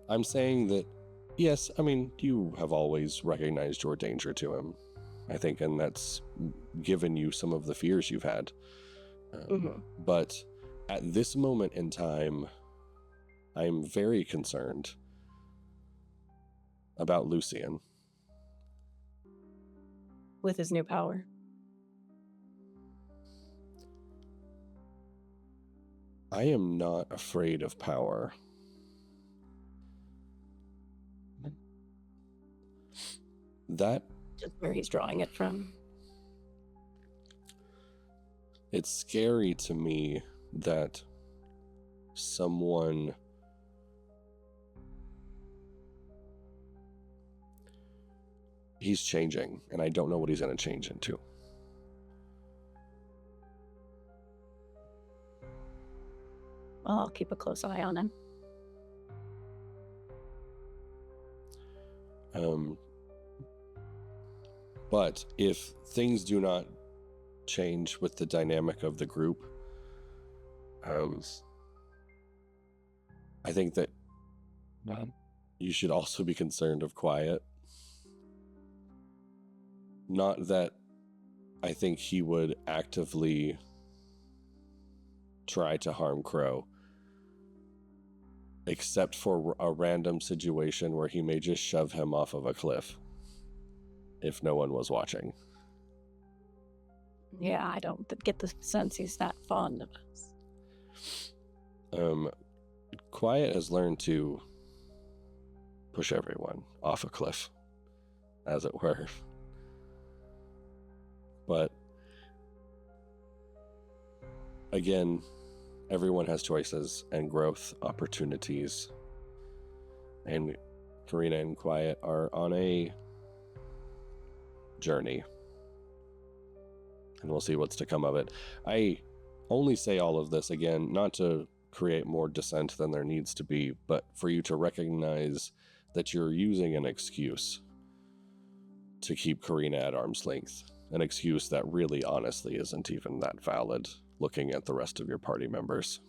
I'm saying that, yes, I mean, you have always recognized your danger to him, I think, and that's given you some of the fears you've had. But at this moment in time, I'm very concerned about Lucian. With his new power. I am not afraid of power. That Just where he's drawing it from. it's scary to me that someone he's changing, and I don't know what he's going to change into. Well, I'll keep a close eye on him. But if things do not change with the dynamic of the group, I think that you should also be concerned of Quiet. Not that I think he would actively try to harm Crow, except for a random situation where he may just shove him off of a cliff if no one was watching. Yeah, I don't get the sense he's that fond of us. Quiet has learned to push everyone off a cliff, as it were. But again, everyone has choices and growth opportunities. And Karina and Quiet are on a journey. And we'll see what's to come of it. I only say all of this, again, not to create more dissent than there needs to be, but for you to recognize that you're using an excuse to keep Karina at arm's length. An excuse that really, honestly, isn't even that valid, looking at the rest of your party members.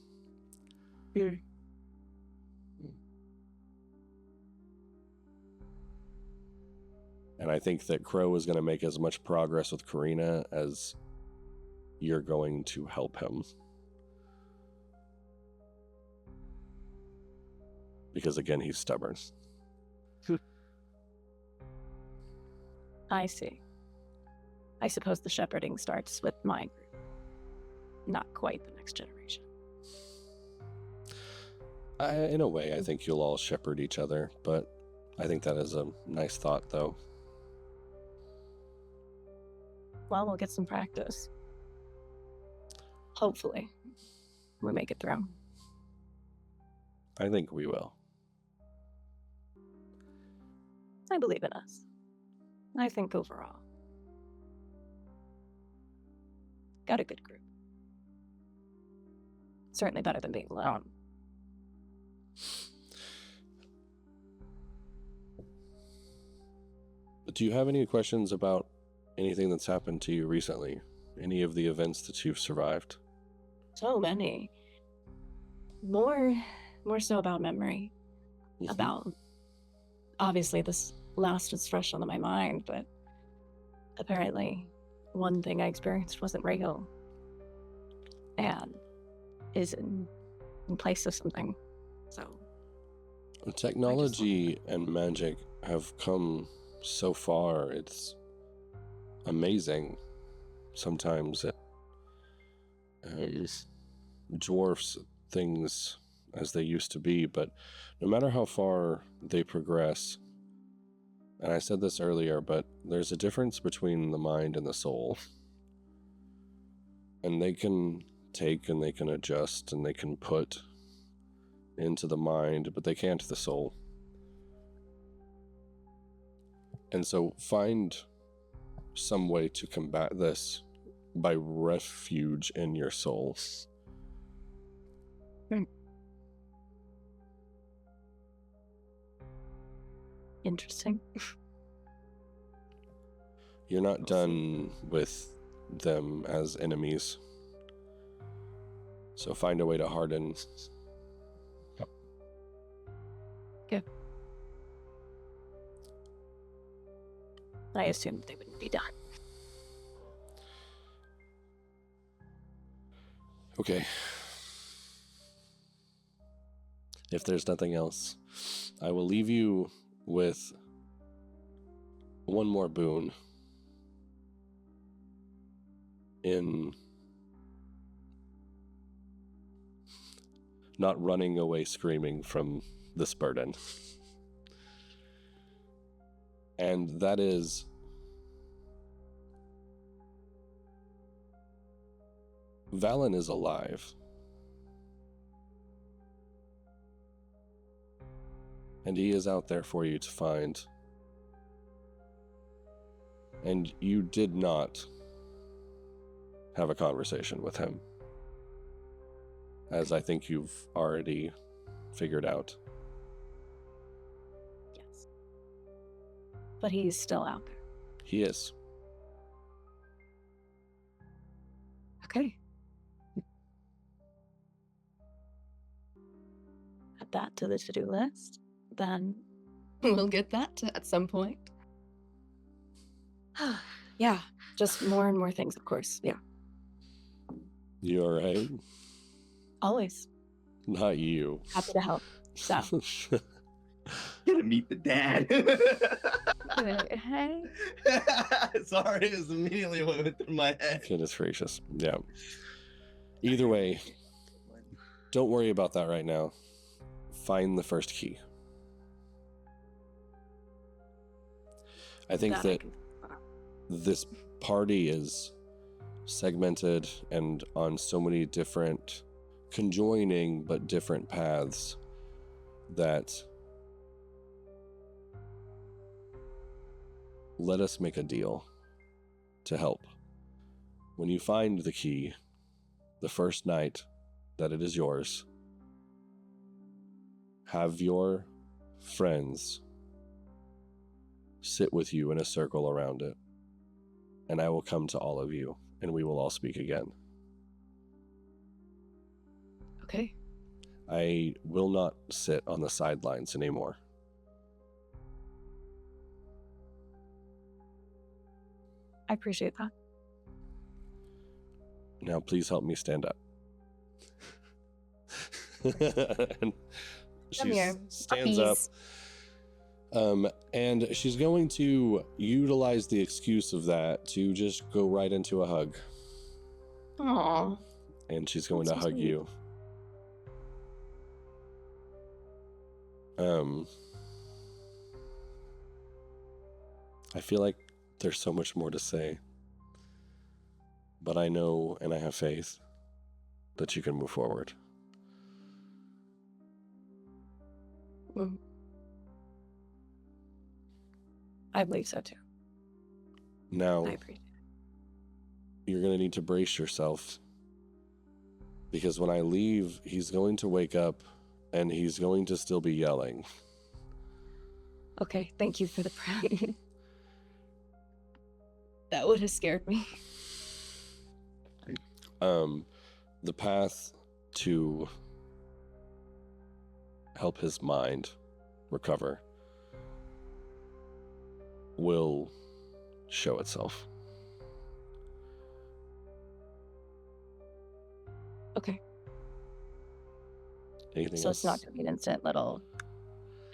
And I think that Crow is going to make as much progress with Karina as you're going to help him. Because again, he's stubborn. I see. I suppose the shepherding starts with my group. Not quite the next generation. In a way, I think you'll all shepherd each other, but I think that is a nice thought, though. Well, we'll get some practice. hopefully, we make it through. I think we will. I believe in us. I think overall, got a good group. Certainly better than being alone. Do you have any questions about anything that's happened to you recently? Any of the events that you've survived? So many. More so about memory. Mhm. About, obviously, this last is fresh on my mind, but apparently, one thing I experienced wasn't real, and is in place of something. So, Technology and magic have come so far. It's amazing. Sometimes it dwarfs things as they used to be, but no matter how far they progress, and I said this earlier, but there's a difference between the mind and the soul. And they can take and they can adjust and they can put into the mind, but they can't the soul. And so find some way to combat this by refuge in your soul. interesting. You're not done with them as enemies. So find a way to harden. Okay. I assumed they wouldn't be done. Okay. If there's nothing else, I will leave you with one more boon in not running away screaming from this burden. And that is Valen is alive. And he is out there for you to find. And you did not have a conversation with him, as I think you've already figured out. Yes. But he's still out there. He is. Okay. Add that to the to-do list. Then we'll get that to at some point. Yeah, just more and more things, of course. Yeah, You alright? always Not you. happy to help. So, Gonna meet the dad. hey, Sorry, it was immediately what went through my head. Goodness gracious. Yeah. Either way, don't worry about that right now. Find the first key. I think I that can- this party is segmented and on so many different conjoining but different paths that let us make a deal to help. When you find the key, the first night that it is yours, have your friends sit with you in a circle around it, and I will come to all of you, and we will all speak again. Okay. I will not sit on the sidelines anymore. I appreciate that. Now please help me stand up. And she here. stands up. Puppies. And she's going to utilize the excuse of that to just go right into a hug. Aw. And she's going That's to so hug sweet. you. I feel like there's so much more to say, but I know and I have faith that you can move forward. Mm. I believe so too. Now, I appreciate you're going to need to brace yourself, because when I leave, he's going to wake up and he's going to still be yelling. it. Okay, thank you for the prep. That would have scared me. The path to help his mind recover will show itself. Okay, Anything so else? it's not going to be an instant little,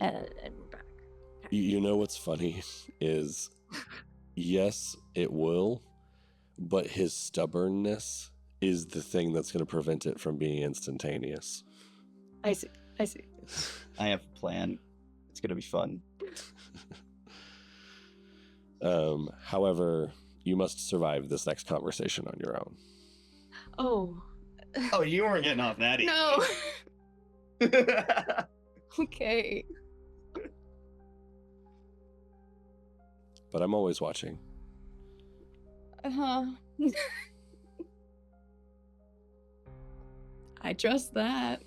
and we're back. You know what's funny is, yes, it will, but his stubbornness is the thing that's going to prevent it from being instantaneous. I see. I have a plan. It's gonna be fun. However, you must survive this next conversation on your own. Oh, Oh, you weren't getting off that easy. no. Okay. But I'm always watching. Uh-huh. I trust that.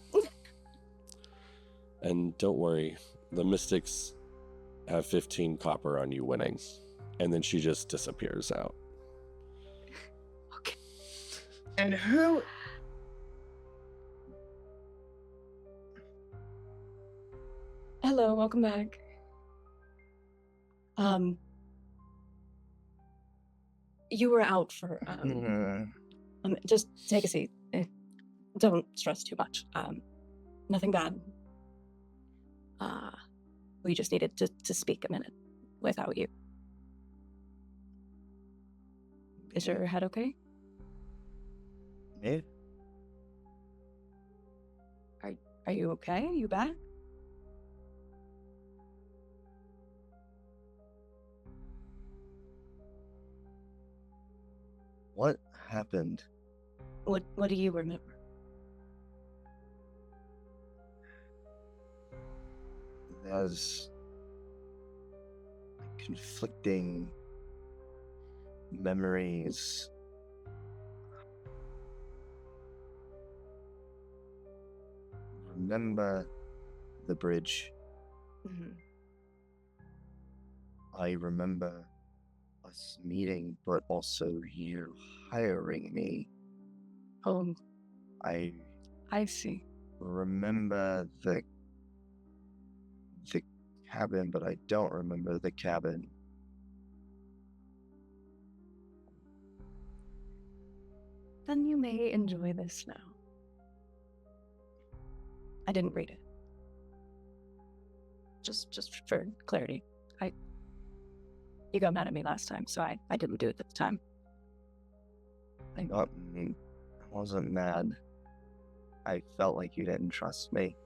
And don't worry, the Mystics have 15 copper on you winning. And then she just disappears out. Okay. And who? Hello, welcome back. You were out for just take a seat. Don't stress too much. Nothing bad. We just needed to speak a minute without you. Is your head okay? Yeah. Are you okay? You back? What happened? What do you remember? There's conflicting memories. Remember the bridge. Mhm. I remember us meeting, but also you hiring me. Oh, I I see. remember the cabin, but I don't remember the cabin. Then you may enjoy this now. I didn't read it. Just for clarity. You got mad at me last time, so I didn't do it at the time. I wasn't mad. I felt like you didn't trust me.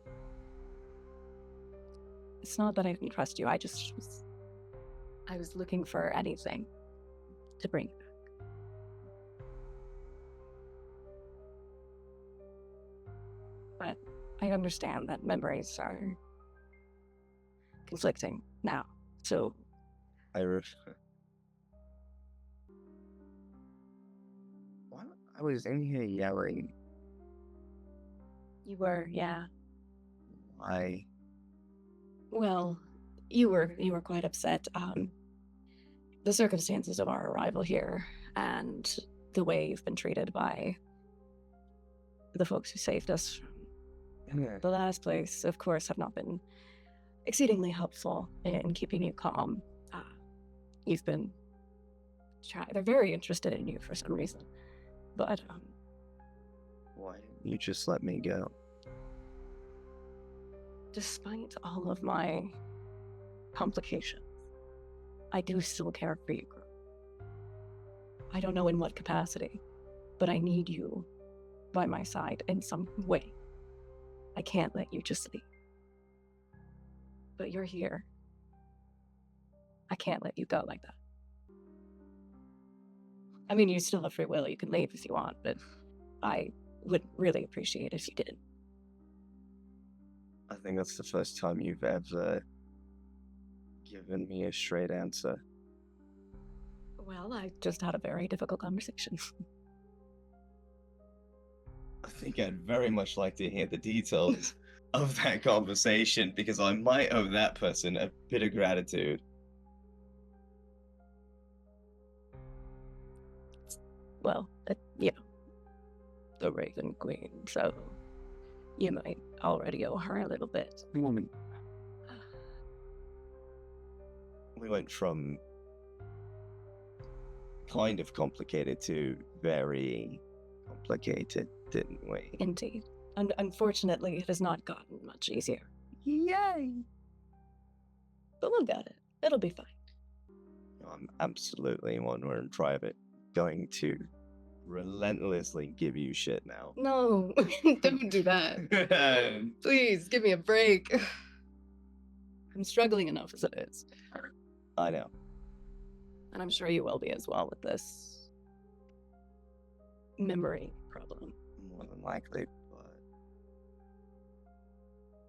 It's not that I didn't trust you, I was looking for anything to bring you back. But I understand that memories are conflicting now, so I was in here yelling. you were, yeah. Why? Well, you were quite upset. The circumstances of our arrival here and the way you've been treated by the folks who saved us from the last place, of course, have not been exceedingly helpful in keeping you calm. You've been they're very interested in you for some reason, but Why didn't you just let me go? despite all of my complications, I do still care for you, girl. I don't know in what capacity, but I need you by my side in some way. I can't let you just leave. But you're here. I can't let you go like that. I mean, you still have free will. You can leave if you want, but I would really appreciate if you did. I think that's the first time you've ever given me a straight answer. Well, I just had a very difficult conversation. I think I'd very much like to hear the details of that conversation because I might owe that person a bit of gratitude. Well, you know, the Raven Queen, so you might already owe her a little bit. We went from kind of complicated to very complicated, didn't we? Indeed. Unfortunately, it has not gotten much easier. Yay! But we'll get it. It'll be fine. I'm absolutely when we're in private going to relentlessly give you shit now. No, don't do that. Please give me a break. I'm struggling enough as it is. I know. And I'm sure you will be as well with this memory problem. More than likely, but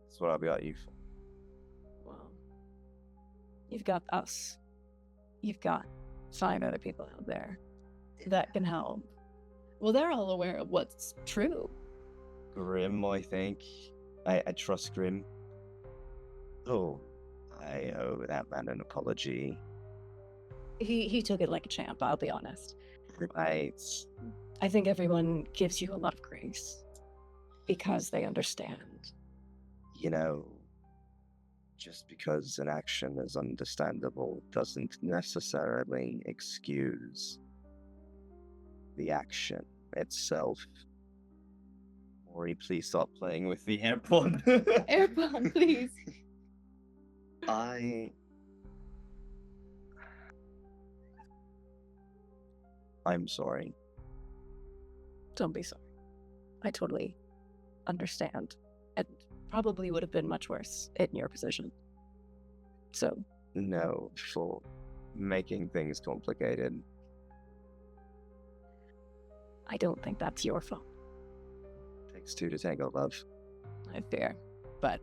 that's what I'll be at you for. Well, you've got us. You've got 5 other people out there that can help. Well, they're all aware of what's true. Grim, I think. I trust Grim. Oh, I owe that man an apology. He took it like a champ, I'll be honest. Right. I think everyone gives you a lot of grace because they understand. You know, just because an action is understandable doesn't necessarily excuse the action itself. Ori, please stop playing with the AirPod. AirPod, please. I'm sorry. Don't be sorry. I totally understand. It probably would have been much worse in your position. So, No, for making things complicated. I don't think that's your fault. Takes two to tango, love. I fear. But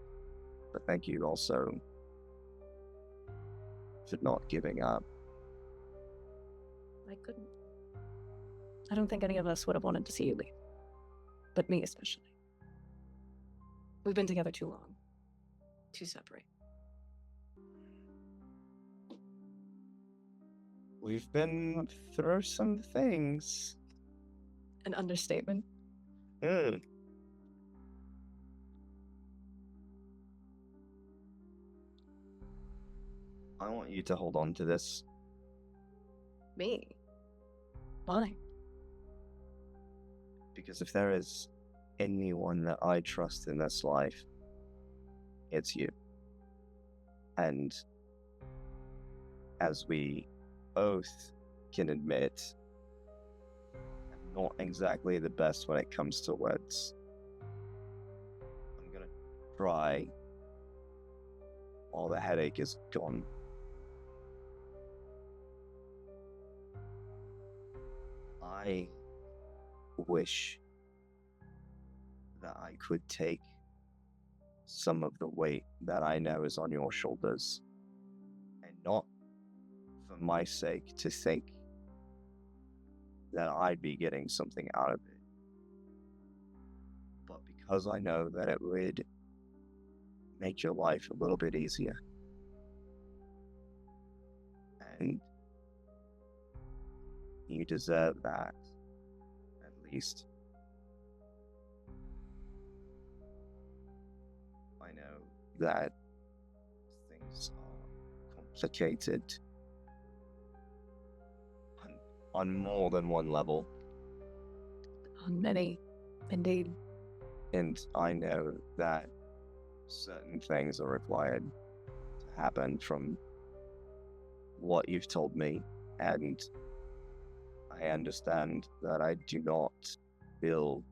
But thank you also for not giving up. I couldn't. I don't think any of us would have wanted to see you leave. But me especially. We've been together too long. To separate. We've been through some things. An understatement. Mm. I want you to hold on to this. Me? Why? Because if there is anyone that I trust in this life, it's you. And as we both can admit, I'm not exactly the best when it comes to words. I'm gonna try while the headache is gone. I wish that I could take some of the weight that I know is on your shoulders, and not for my sake to think that I'd be getting something out of it, but because I know that it would make your life a little bit easier. And you deserve that, at least. I know that things are complicated on more than one level, On many, indeed. and I know that certain things are required to happen from what you've told me, and I understand that I do not feel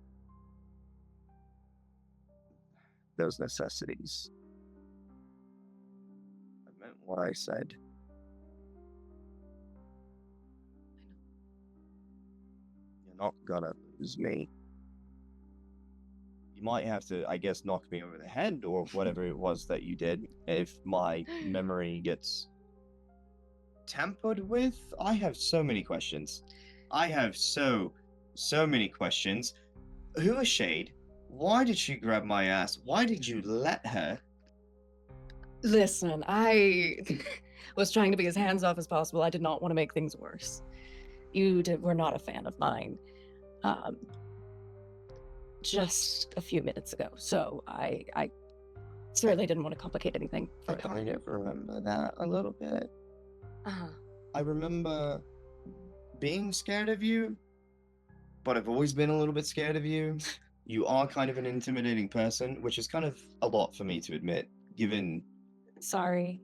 those necessities. I meant what I said. You're not gonna lose me. You might have to, I guess, knock me over the head or whatever it was that you did if my memory gets tampered with. I have so many questions. I have so many questions. Who is Shade? Why did she grab my ass? Why did you let her? Listen, I was trying to be as hands off as possible. I did not want to make things worse. Were not a fan of mine. Just a few minutes ago. So I certainly didn't want to complicate anything I further. kind of remember that a little bit. Uh-huh. I remember being scared of you, but I've always been a little bit scared of you. You are kind of an intimidating person, which is kind of a lot for me to admit, given Sorry.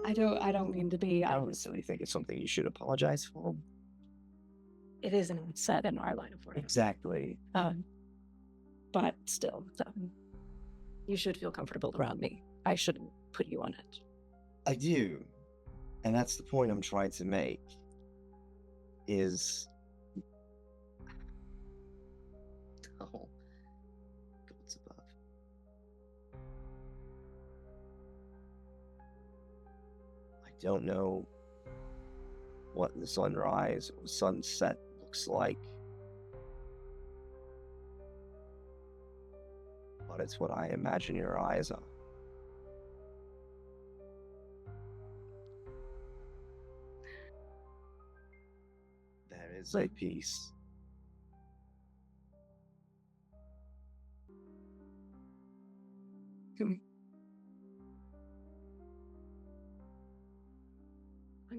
I don't mean to be. I don't necessarily think it's something you should apologize for. It isn't said in our line of work. Exactly. But still, you should feel comfortable around me. I shouldn't put you on edge. I do. And that's the point I'm trying to make. Is oh, God's above. I don't know what the sunrise or sunset looks like, but it's what I imagine your eyes are. There is a peace. I'm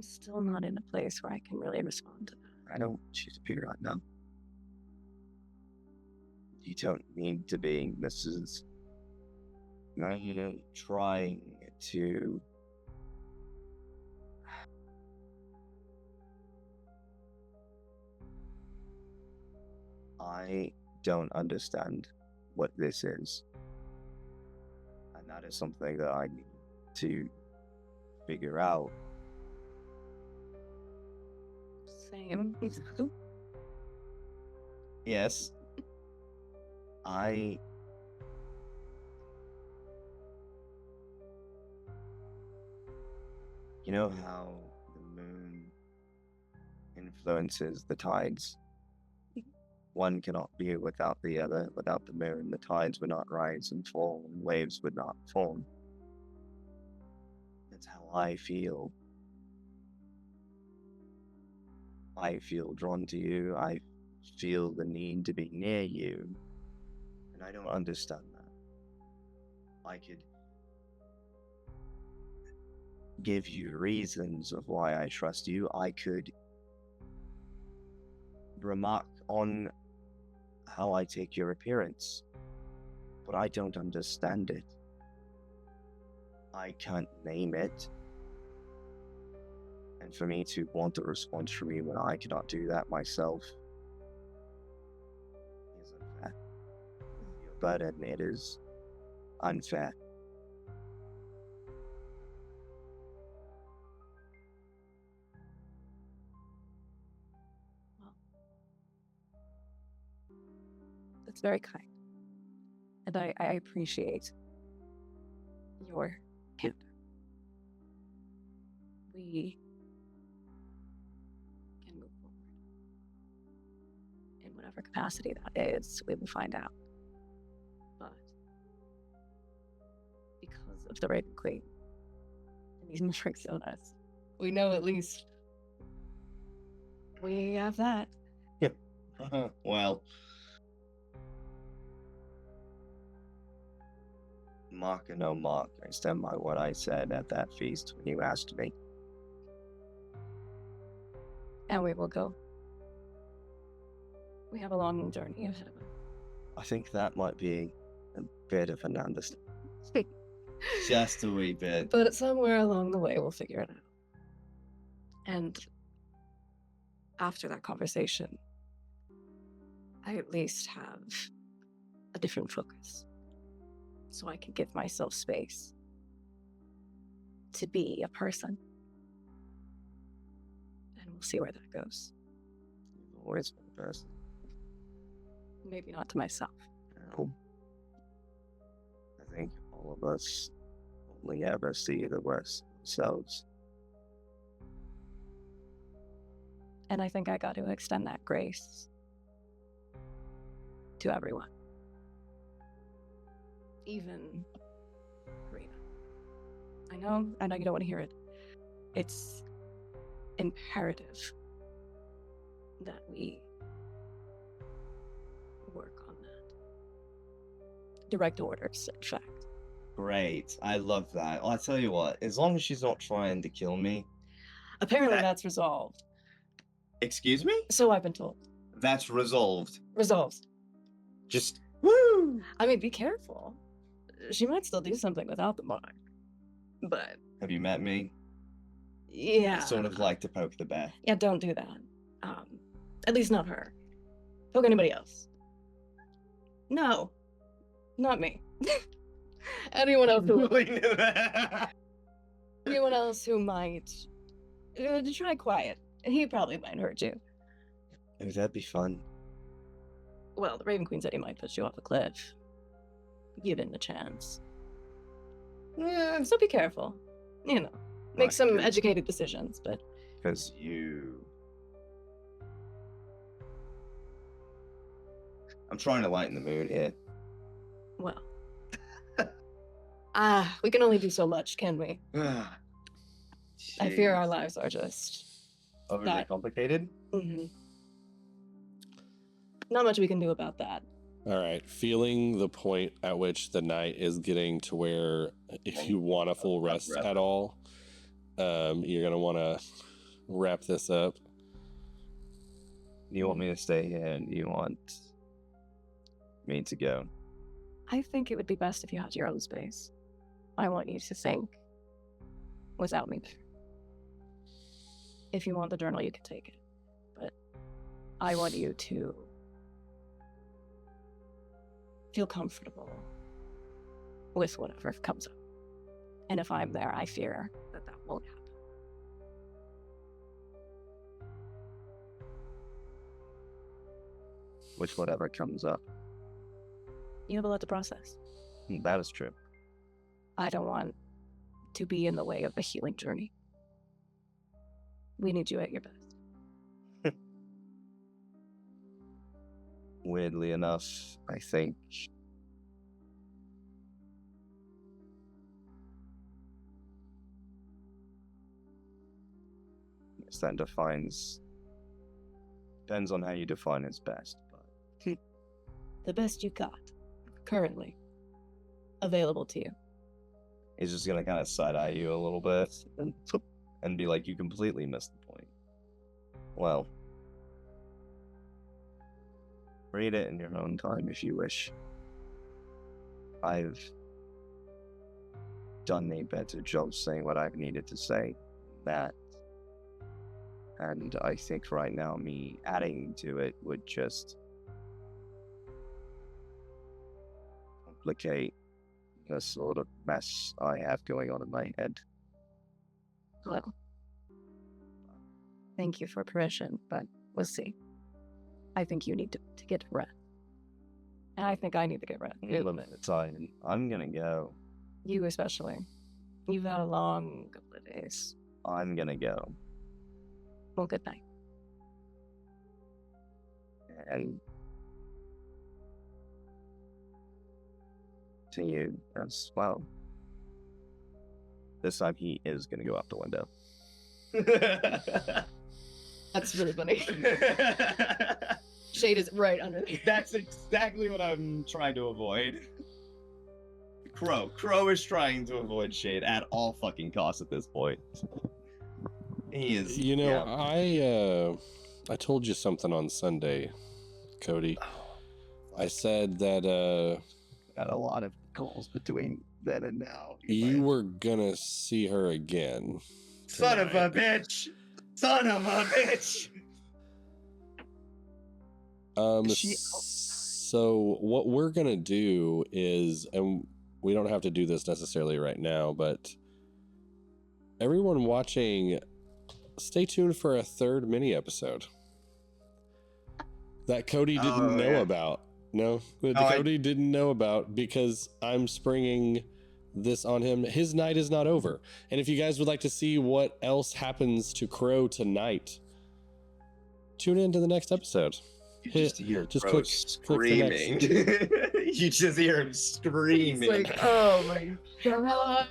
still not in a place where I can really respond to that. I don't want you to be right now. You don't need to be. This is I'm trying to I don't understand what this is. And that is something that I need to figure out. Same. Yes. You know how the moon influences the tides? One cannot be without the other. Without the moon, the tides would not rise and fall, and waves would not form. That's how I feel. I feel drawn to you. I feel the need to be near you. And I don't understand that. I could give you reasons of why I trust you. I could remark on how I take your appearance, but I don't understand it. I can't name it. And for me to want a response from you when I cannot do that myself is unfair. Your burden, it is unfair. That's very kind. And I appreciate your candor. We can move forward. In whatever capacity that is, we will find out. But because of the Raven Queen and these Matrix illness, we know at least we have that. Well, mark or no mark, I stand by what I said at that feast when you asked me. And we will go. We have a long journey ahead of us. I think that might be a bit of an understatement. Just a wee bit. But somewhere along the way, we'll figure it out. And after that conversation, I at least have a different focus. So I can give myself space to be a person. And we'll see where that goes. You've always been a person. Maybe not to myself. Well, I think all of us only ever see the worst of ourselves. And I think I got to extend that grace to everyone. Even Karina. I know you don't want to hear it. It's imperative that we work on that. Direct orders, in fact. Great. I love that. Well, I tell you what, as long as she's not trying to kill me. Apparently that's resolved. Excuse me? So I've been told. That's resolved. Resolved. Just woo! I mean, be careful. She might still do something without the mark. But Have you met me? yeah. I sort of like to poke the bear. Yeah, don't do that. At least not her. Poke anybody else. No. Not me. Anyone else who anyone else who might try quiet. He probably might hurt you. Oh, that'd be fun. Well, the Raven Queen said he might push you off a cliff. Given the chance. Yeah, so be careful. You know, make Right, some good. educated decisions, but Because you. I'm trying to lighten the mood here. well. We can only do so much, can we? I fear our lives are just Overly that- complicated? not much we can do about that. All right, feeling the point at which the night is getting to where if you want a full rest at all, you're going to want to wrap this up. Do you want me to stay here and do you want me to go? I think it would be best if you had your own space. I want you to think without me there. If you want the journal, you can take it. But I want you to feel comfortable with whatever comes up. And if I'm there, I fear that won't happen. Which whatever comes up. You have a lot to process. That is true. I don't want to be in the way of the healing journey. We need you at your best. Weirdly enough, I think that depends on how you define as best, but The best you got, currently, available to you. he's just gonna kind of side eye you a little bit and be like, you completely missed the point. Well, read it in your own time if you wish. I've done a better job saying what I've needed to say than that. And I think right now me adding to it would just complicate the sort of mess I have going on in my head. Well, thank you for permission, but we'll see. I think you need to get rest. And I think I need to get rest. A little bit of time. I'm gonna go. You especially. You've had a long couple of days. I'm gonna go. Well, good night. And to you as well. This time he is gonna go out the window. That's really funny. Shade is right under there. That's exactly what I'm trying to avoid. Crow is trying to avoid Shade at all fucking costs at this point. He is. You know, yeah. I told you something on Sunday, Cody. I said that Got a lot of calls between then and now. you were gonna see her again. Son of a tonight. bitch! Son of a bitch! So what we're gonna do is, and we don't have to do this necessarily right now, but everyone watching, stay tuned for a third mini episode that Cody didn't know yeah. about. No, that Cody didn't know about because I'm springing this on him. His night is not over. And if you guys would like to see what else happens to Crow tonight, tune in to the next episode. You just hear just Crow click the next. screaming. You just hear him screaming. It's like, oh my god.